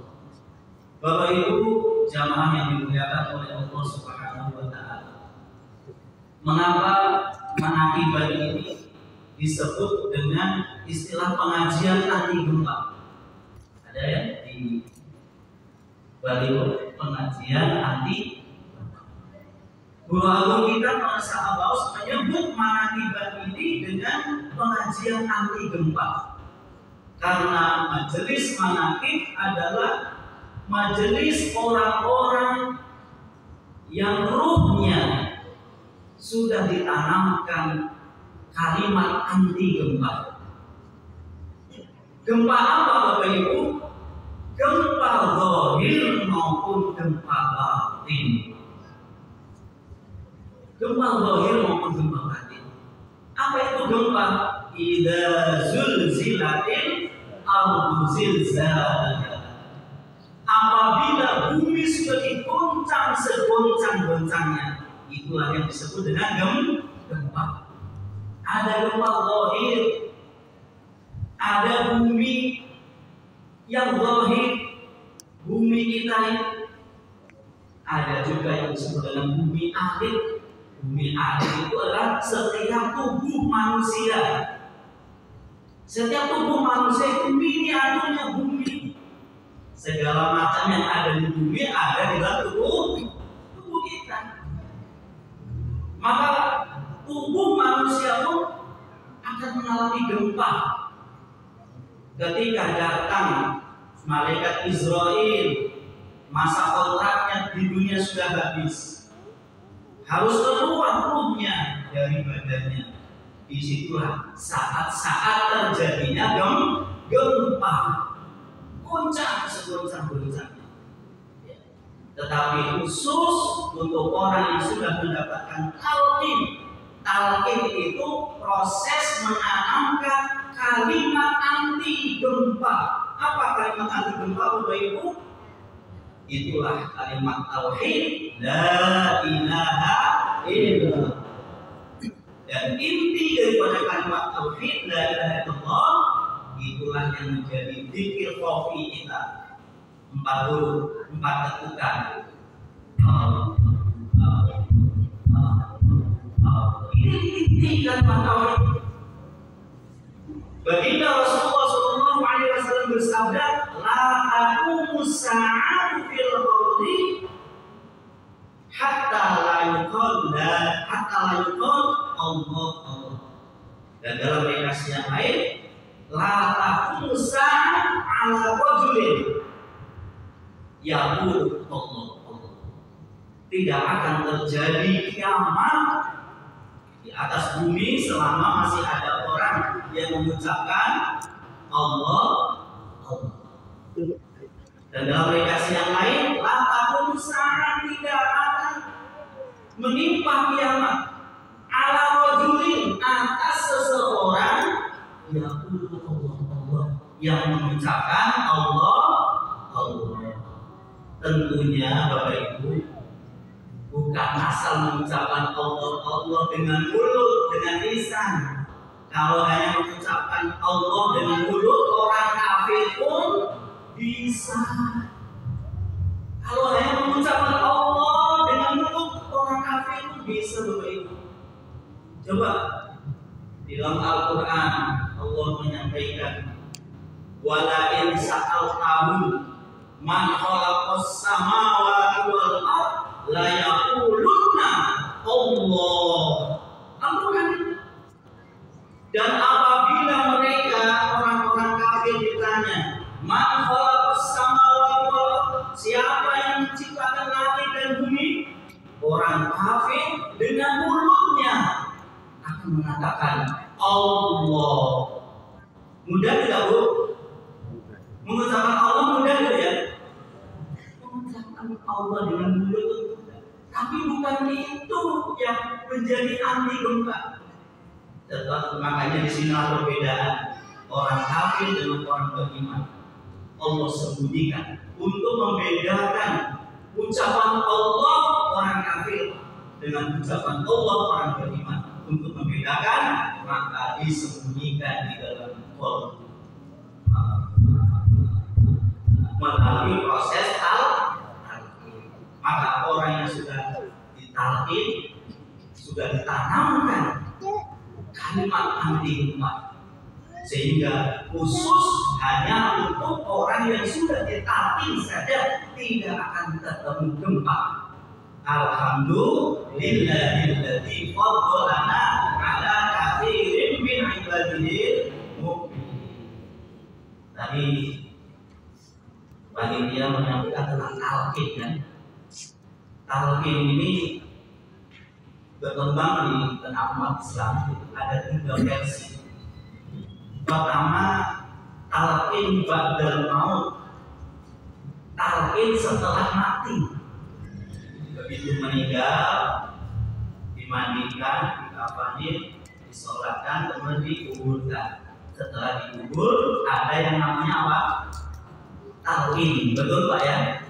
Bapak Ibu jamaah yang dimuliakan oleh Allah Subhanahu wa taala. Mengapa mengakibat ini disebut dengan istilah pengajian anti gempa? Ada ya di baliho pengajian anti gempa. Guru agung kita Mas Abaus menyebut mengakibat ini dengan pengajian anti gempa. Karena majelis manakib adalah majelis orang-orang yang ruhnya sudah ditanamkan kalimat anti gempa. Gempa apa Bapak Ibu? Gempa zahir maupun gempa batin. Gempa zahir maupun gempa batin. Apa itu gempa? Idza zulzilatil ardu zilzalaha. Apabila bumi sudah diguncang segoncang-goncangnya, itulah yang disebut dengan gempa. Ada gempa zahir, ada bumi yang zahir, bumi kita ini. Ada juga yang disebut dengan bumi alit. Bumi alit itu adalah setiap tubuh manusia. Setiap tubuh manusia itu miniaturnya bumi. Segala macam yang ada di bumi ada di dalam tubuh kita. Maka tubuh manusia pun akan mengalami gempa ketika datang malaikat Israel. Masa kontraknya di dunia sudah habis, harus keluar ruhnya dari badannya. Disitulah saat-saat terjadinya gempa, goncang segoncang-goncangnya. Tetapi khusus untuk orang yang sudah mendapatkan talqin. Talqin itu proses menanamkan kalimat anti gempa. Apa kalimat anti gempa Bapak Ibu? Itulah kalimat tauhid, la ilaha illallah. Dan inti daripada kalimat tauhid la ilaha illallah itulah yang menjadi zikir khofi kita. 4 huruf, 4 ketukan. Ini inti kalimat tauhid. Baginda Rasulullah SAW bersabda, la taqumus sa'atu fil ardi hatta la yuqal Allah. Dan dalam ayat yang lain, la taqumus sa'atu ala rajulin yaqulu Allah. Tidak akan terjadi kiamat di atas bumi selama masih ada orang yang mengucapkan Allah. Dan dalam ayat yang lain, la taqumus sa'ah, tidak akan menimpa kiamat ala rajulin, atas seseorang yaqulu Allah, yang mengucapkan Allah. Tentunya Bapak Ibu bukan asal mengucapkan Allah dengan mulut, dengan lisan. Kalau hanya mengucapkan Allah dengan mulut, orang kafir pun bisa. Kalau hanya mengucapkan Allah dengan mulut, orang kafir pun bisa Bapak Ibu. Coba di dalam Al-Quran Allah menyampaikan, Wala in sa'altahu man khalaqas samawati wal ard la yaqulunna Allah. Al-Quran. Dan apabila mereka orang-orang kafir ditanya, man khalaqas samawati wal ard, siapa yang menciptakan langit dan bumi? Orang kafir dengan mulutnya akan mengatakan Allah. Mudah tidak, Bu? Mengucapkan Allah mudah tidak ya? Mengucapkan Allah dengan mulut, tapi bukan itu yang menjadi anti gempa. Makanya di sini ada perbedaan orang kafir dengan orang beriman. Allah sembunyikan untuk membedakan ucapan Allah orang kafir dengan ucapan Allah orang beriman. Untuk membedakan maka disembunyikan di dalam Quran melalui proses talqin. Maka orang yang sudah ditalqin, sudah ditanamkan kalimat anti gempa, sehingga khusus hanya untuk orang yang sudah ditalqin saja tidak akan ketemu gempa. Alhamdulillahilladzi faddalana ala katsirin min ibadihi mu'minin. Tadi panitia menyampaikan tentang talqin kan. Talqin ini berkembang di tengah umat Islam. Ada 3 versi. Pertama, talqin ba'dal maut, talqin setelah mati. Begitu meninggal, dimandikan, dikafani, disolatkan, kemudian dikuburkan. Setelah dikubur, ada yang namanya apa? Talqin. Betul Pak ya?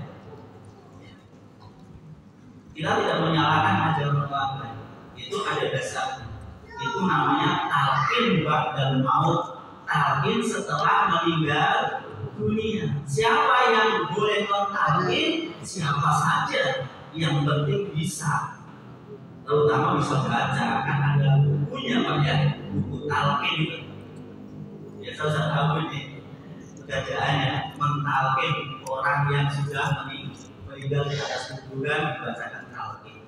Kita tidak menyalahkan ajaran orang lain. Itu ada dasar. Itu namanya talqin ba'dal maut, talqin setelah meninggal dunia. Siapa yang boleh mentalqin? Siapa saja, yang penting bisa. Terutama bisa baca, kan ada bukunya Pak ya, buku talqin itu. Ya saya tahu ini pekerjaannya mentalqin orang yang sudah meninggal di atas kuburan, dibacakan talqin.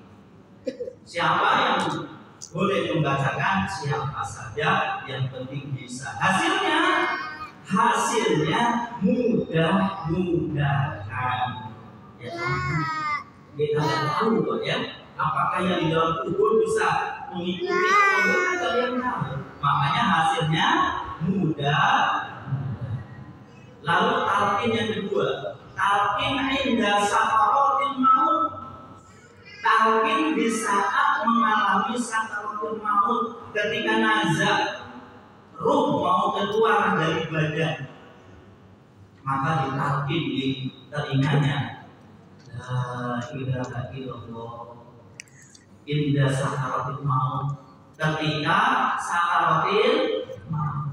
Siapa yang boleh membacakan? Siapa saja, yang penting bisa. Hasilnya mudah-mudahan. Ya, kita nggak tahu Pak ya, apakah yang di dalam kubur bisa mengikuti atau tidak yang tahu. Makanya hasilnya mudah. Lalu talqin yang kedua, talqin inda sakaratil maut, talqin di saat mengalami sakaratul maut, ketika nazar ruh mau keluar dari badan, maka ditalqin di telinganya, la ilaha illallah inda sakaratil maut, ketika sakaratil maut.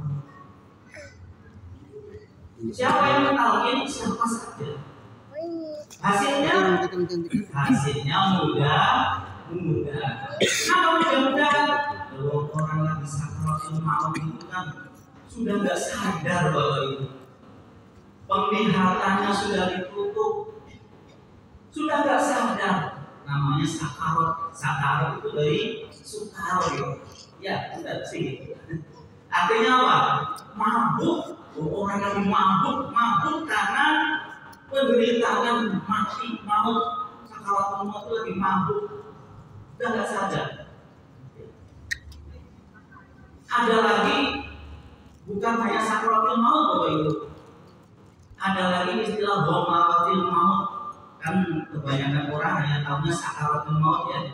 Siapa yang mentalqin? Siapa saja. Hasilnya mudah. Kenapa mudah? Kalau orang lagi sakaratul maut itu kan sudah nggak sadar bahwa itu, penglihatannya sudah ditutup, sudah nggak sadar. Namanya sakarat itu dari sukar ya, tidak sih. Artinya apa? Mabuk. Orang yang mabuk karena penderitaan mati maut, sakaratul maut itu lagi mabuk, sudah nggak sadar. Ada lagi, bukan hanya sakaratul maut Bapak Ibu, ada lagi istilah ghamaratil maut. Kan kebanyakan orang hanya tahunya sakaratul maut ya.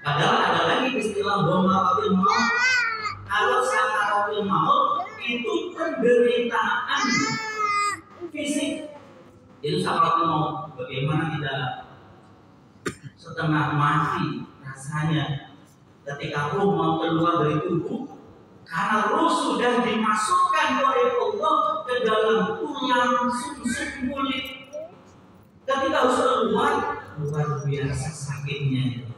Padahal ada lagi istilah ghamaratil maut. Kalau sakaratul maut itu penderitaan fisik, itu sakaratul maut. Bagaimana tidak setengah mati rasanya ketika ruh mau keluar dari tubuh, karena ruh sudah dimasukkan oleh Allah ke dalam tulang sumsum kulit. Ketika harus keluar, luar biasa sakitnya.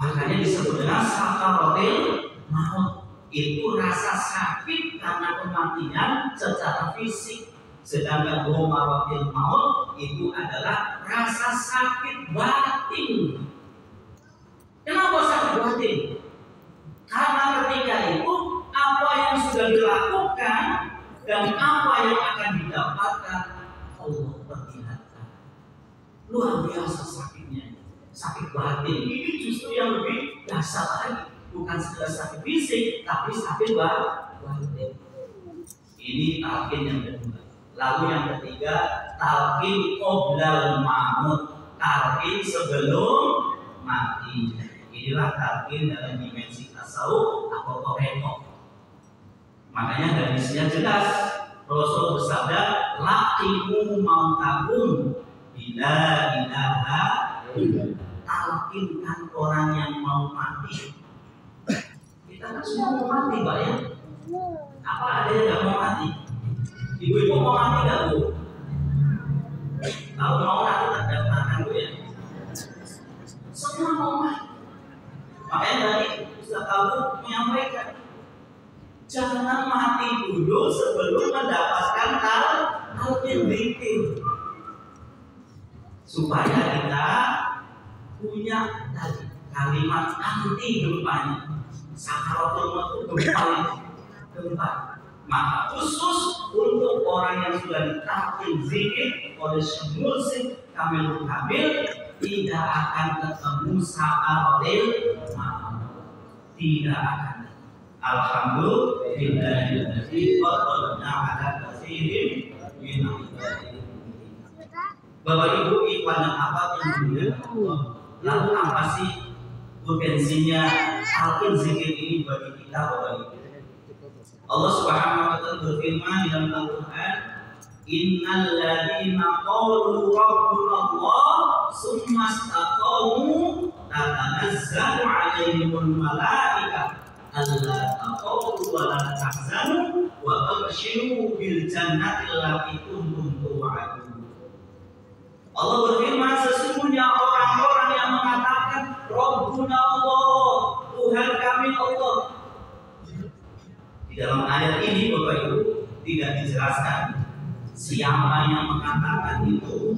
Makanya disebut dengan sakaratul maut. Itu rasa sakit karena kematian kematian secara fisik. Sedangkan maratil maut itu adalah rasa sakit batin. Kenapa sakit batin? Karena ketika itu apa yang sudah dilakukan dan apa yang akan didapatkan Allah perlihatkan. Luar biasa sakitnya, sakit batin. Ini justru yang lebih dasar lagi, bukan sekedar sakit fisik, tapi sakit batin. Ini talqin yang kedua. Lalu yang ketiga, talqin qoblal maut, talqin sebelum mati. Inilah talqin dalam dimensi tasawuf atau toreko. Makanya hadisnya jelas, Rasul bersabda, laqimu mautakum bila ilaha illallah. Talqinkan orang yang mau mati. Kita kan semua mau mati, Pak ya. Apa ada yang nggak mau mati? Ibu-ibu mau mati nggak, Bu? Kalau mau nanti terdaftarkan, Bu ya. Semua mau mati. Makanya tadi Ustaz Abu menyampaikan, jangan mati dulu sebelum mendapatkan talqin zikir, supaya kita punya tadi kalimat anti gempanya. Sakaratul maut itu gempa. Maka khusus untuk orang yang sudah ditalqin zikir oleh Syekh Mursid Kamilul Kamil, tidak akan ketemu sakaratul maut. Tidak akan. Alhamdulillahilladzi fadhalna ala katsirin min ibadihi. Bapak Ibu ikhwan dan akhwat yang dimuliakan Allah, lalu apa sih potensinya talqin zikir ini bagi kita, Bapak Ibu? Allah Subhanahu wa taala berfirman di dalam Al-Qur'an, innal ladzina qalu rabbuna Allah tsumma istaqamu tatanazzalu 'alaihimul malaikatu alla taqulu wa la tahzanu wa abshiru bil jannati allati kuntum tu'adun. Allah berfirman, sesungguhnya orang-orang yang mengatakan Rabbuna Allah, Tuhan kami Allah. Di dalam ayat ini Bapak Ibu tidak dijelaskan siapa yang mengatakan itu,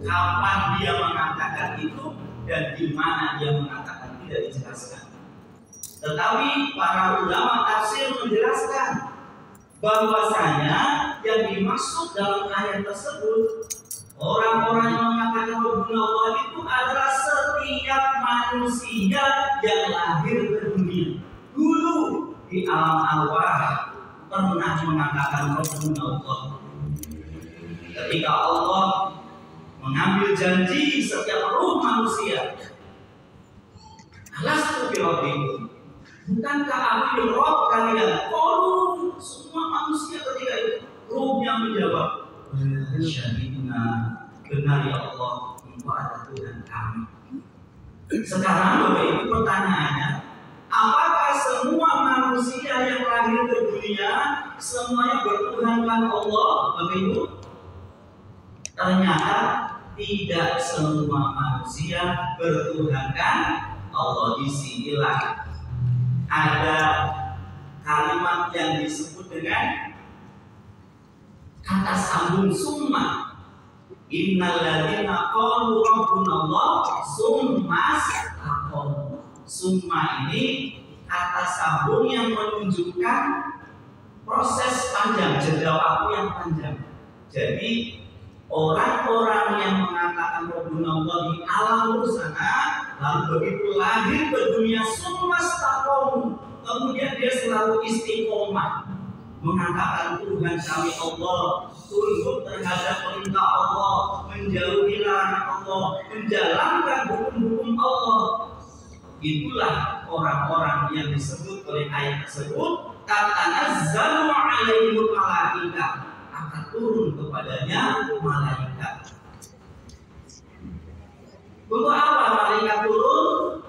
kapan dia mengatakan itu, dan di mana dia mengatakan, tidak dijelaskan. Tetapi para ulama tafsir menjelaskan bahwasanya yang dimaksud dalam ayat tersebut, orang-orang yang mengatakan Rabbuna Allah itu adalah setiap manusia yang lahir ke dunia. Dulu di alam arwah pernah mengatakan Rabbuna Allah. Ketika Allah mengambil janji setiap ruh manusia, alastu bi rabbikum, bukankah aku Rabb kalian? Qalu, semua manusia ketika itu ruhnya menjawab, syahidna, benar ya Allah, Engkau ada Tuhan kami. Sekarang Bapak Ibu pertanyaannya, apakah semua manusia yang lahir ke dunia semuanya bertuhankan Allah, Bapak Ibu? Ternyata tidak semua manusia bertuhankan Allah. Di sinilah ada kalimat yang disebut dengan kata sambung summa. Innal ladzina qalu rabbuna Allah summa istaqamu. Summa ini kata sambung yang menunjukkan proses panjang, jeda waktu yang panjang. Jadi orang-orang yang mengatakan Rabbuna Allah di alam sana, lalu begitu lahir ke dunia summa istaqamu, kemudian dia selalu istiqomah mengatakan Tuhan kami Allah, tunduk terhadap perintah Allah, menjauhi larangan Allah, menjalankan hukum-hukum Allah. Itulah orang-orang yang disebut oleh ayat tersebut, tatanazzalu 'alaihimul malaikah, akan turun kepadanya malaikat. Untuk apa malaikat turun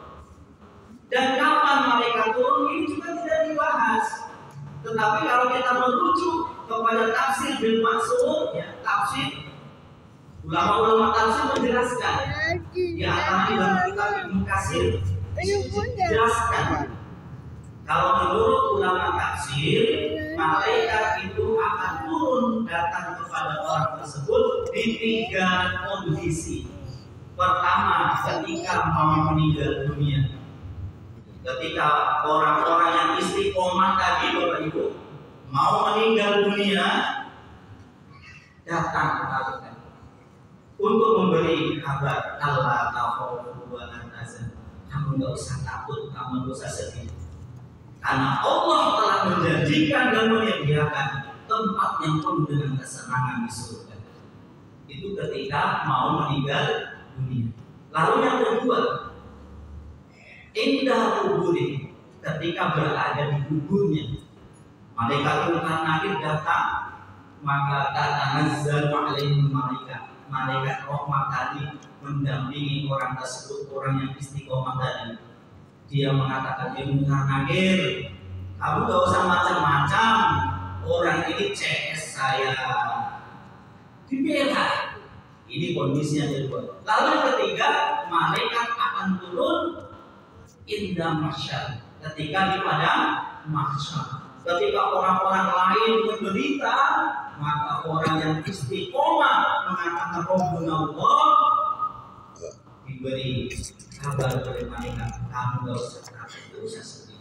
dan kapan malaikat turun ini juga tidak dibahas. Tetapi kalau kita merujuk kepada tafsir bin Maksud, ya, tafsir ulama-ulama tafsir menjelaskan, di antaranya dalam kitab Ibnu Katsir dijelaskan Kalau menurut ulama tafsir, malaikat itu akan turun datang kepada orang tersebut di 3 kondisi. Pertama, ketika mau meninggal dunia. Ketika orang-orang yang istiqomah tadi, Bapak Ibu, mau meninggal dunia, datang malaikat untuk memberi kabar, Allah takhafu wa la tahzan. Kamu nggak usah takut, kamu nggak usah sedih. Karena Allah telah menjanjikan dan menyediakan tempat yang penuh dengan kesenangan di surga. Itu ketika mau meninggal dunia. Lalu yang kedua, indah kuburi, ketika berada di kuburnya. Malaikat Munkar Nakir datang, maka tatanazzalu alaihim malaikat rahmat tadi mendampingi orang tersebut, orang yang istiqomah tadi. Dia mengatakan, dia Munkar Nakir, kamu gak usah macam-macam, orang ini CS saya, dibela. Ini kondisinya kedua. Lalu yang ketiga, malaikat akan turun indah mahsyar, ketika di padang mahsyar. Ketika orang-orang lain menderita, maka orang yang istiqomah mengatakan Rabbuna Allah, diberi kabar dari malaikat, kamu gak usah takut, gak usah sedih.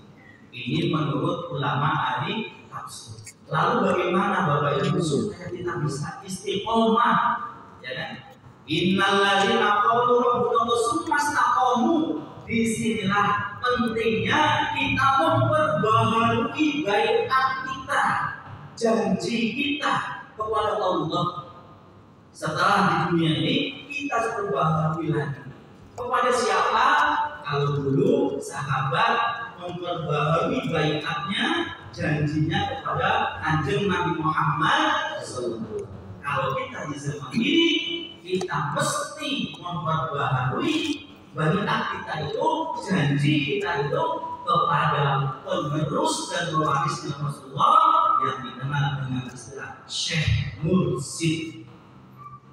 Ini menurut ulama ahli tafsir. Lalu bagaimana Bapak Ibu supaya kita bisa istiqomah? Ya kan? Innal ladzina qalu rabbuna Allah tsumma istaqamu. Disinilah pentingnya kita memperbaharui baiat kita, janji kita kepada Allah. Setelah di dunia ini kita perbaharui lagi. Kepada siapa? Kalau dulu sahabat memperbaharui baiatnya, janjinya kepada Kanjeng Nabi Muhammad SAW. Kalau kita di zaman ini, kita mesti memperbaharui baiat kita itu, janji kita itu kepada penerus dan pewarisnya Rasulullah yang dikenal dengan istilah Syekh Mursyid.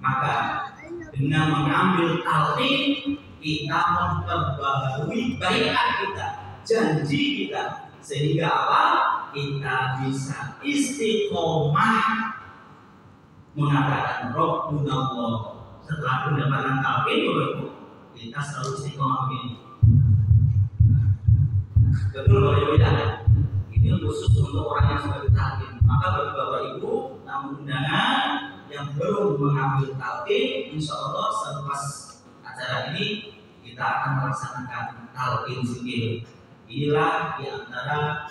Maka dengan mengambil talqin, kita memperbaharui baiat kita, janji kita, sehingga apa? Kita bisa istiqomah mengatakan Rabbuna Allah. Setelah mendapatkan talqin, kita selalu istiqomah begini. Betul Bapak Ibu ya? Ini khusus untuk orang yang sudah ditalqin. Maka bagi Bapak Ibu, tamu undangan yang belum mengambil talqin, insya Allah selepas acara ini kita akan melaksanakan talqin zikir. Inilah di antara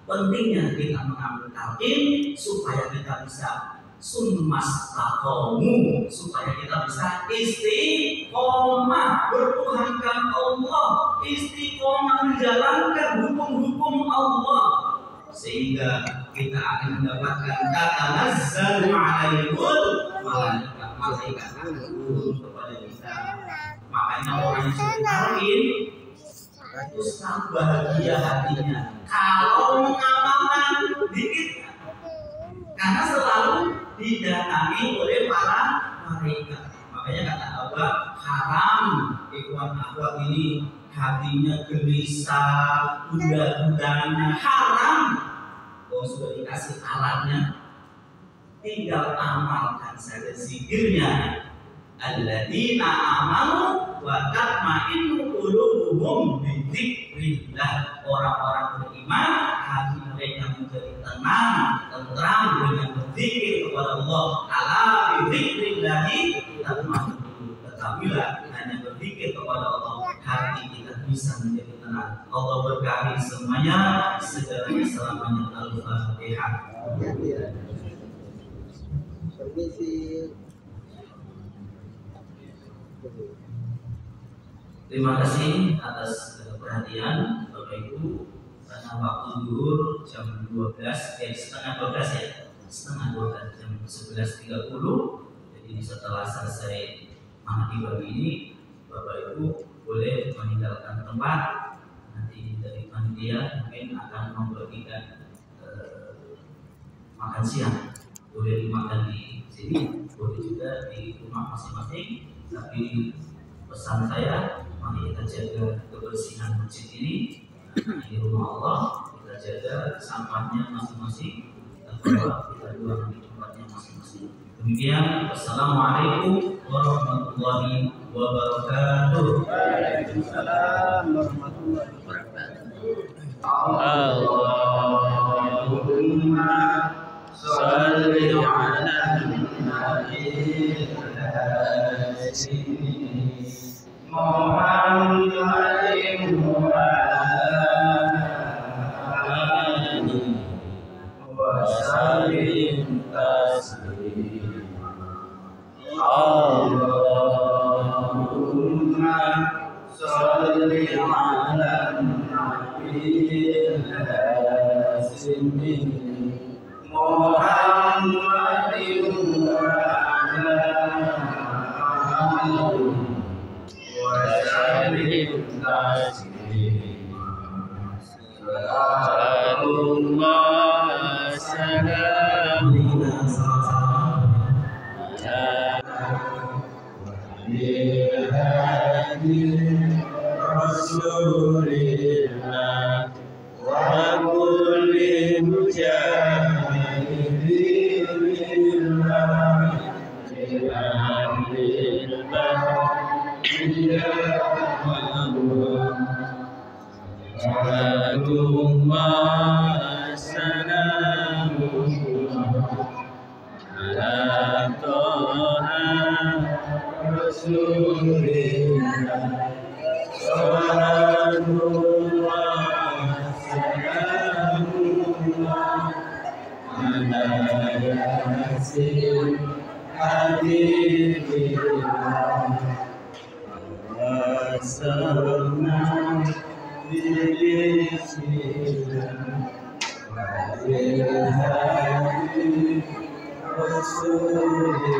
pentingnya kita mengambil talqin supaya kita bisa sunnastaqomu, supaya kita bisa istiqomah bertuhankan Allah, istiqomah menjalankan hukum-hukum Allah, sehingga kita akan mendapatkan tatanazzalu alaihimul malaikat turun kepada kita. Makanya orang yang sudah talqin itu sangat bahagia hatinya kalau mengamalkan zikir, karena selalu didatangi oleh para malaikat. Makanya kata Allah, haram ikhwan akhwat ini hatinya gelisah, gundah-gundahnya haram. Kalau sudah dikasih alatnya, tinggal amalkan saja zikirnya. Alladzina amanu wa tatma'innu qulubuhum bi dzikrillah. Orang-orang beriman, hati mereka menjadi tenang, tentram dengan berzikir kepada Allah. Ala bi dzikrillah tatma'innul qulub. Ketahuilah, hanya berzikir kepada Allah, hati kita bisa menjadi tenang. Allah berkahi semuanya, segalanya selamanya. Al-Fatihah. Permisi. Terima kasih atas perhatian Bapak Ibu. Karena waktu zuhur jam 12, setengah 12 ya, setengah 12 jam 11.30. Jadi setelah selesai mahdi ini, Bapak Ibu boleh meninggalkan tempat. Nanti dari panitia mungkin akan membagikan makan siang. Boleh dimakan di sini, boleh juga di rumah masing-masing. Tapi pesan saya, mari kita jaga kebersihan masjid ini. Di rumah Allah, kita kita jaga sampahnya masing-masing, atau kita buang di tempatnya masing-masing. Demikian, wassalamualaikum warahmatullahi wabarakatuh. Waalaikumsalam warahmatullahi wabarakatuh. Allahumma sholli ala Muhammadin wa alihi wa sallim taslima. Allahumma sholli ala Muhammadin Muhammadin wa ala alihi wa sallim taslima. Allahumma Rasulillah wa kulli mujahidin lillah Allahumma salamu ala Toha Rasulillah Salamullah salamullah ala Yasin Habibillah Wassalamu bilismillah wa bilhadi Rasulillah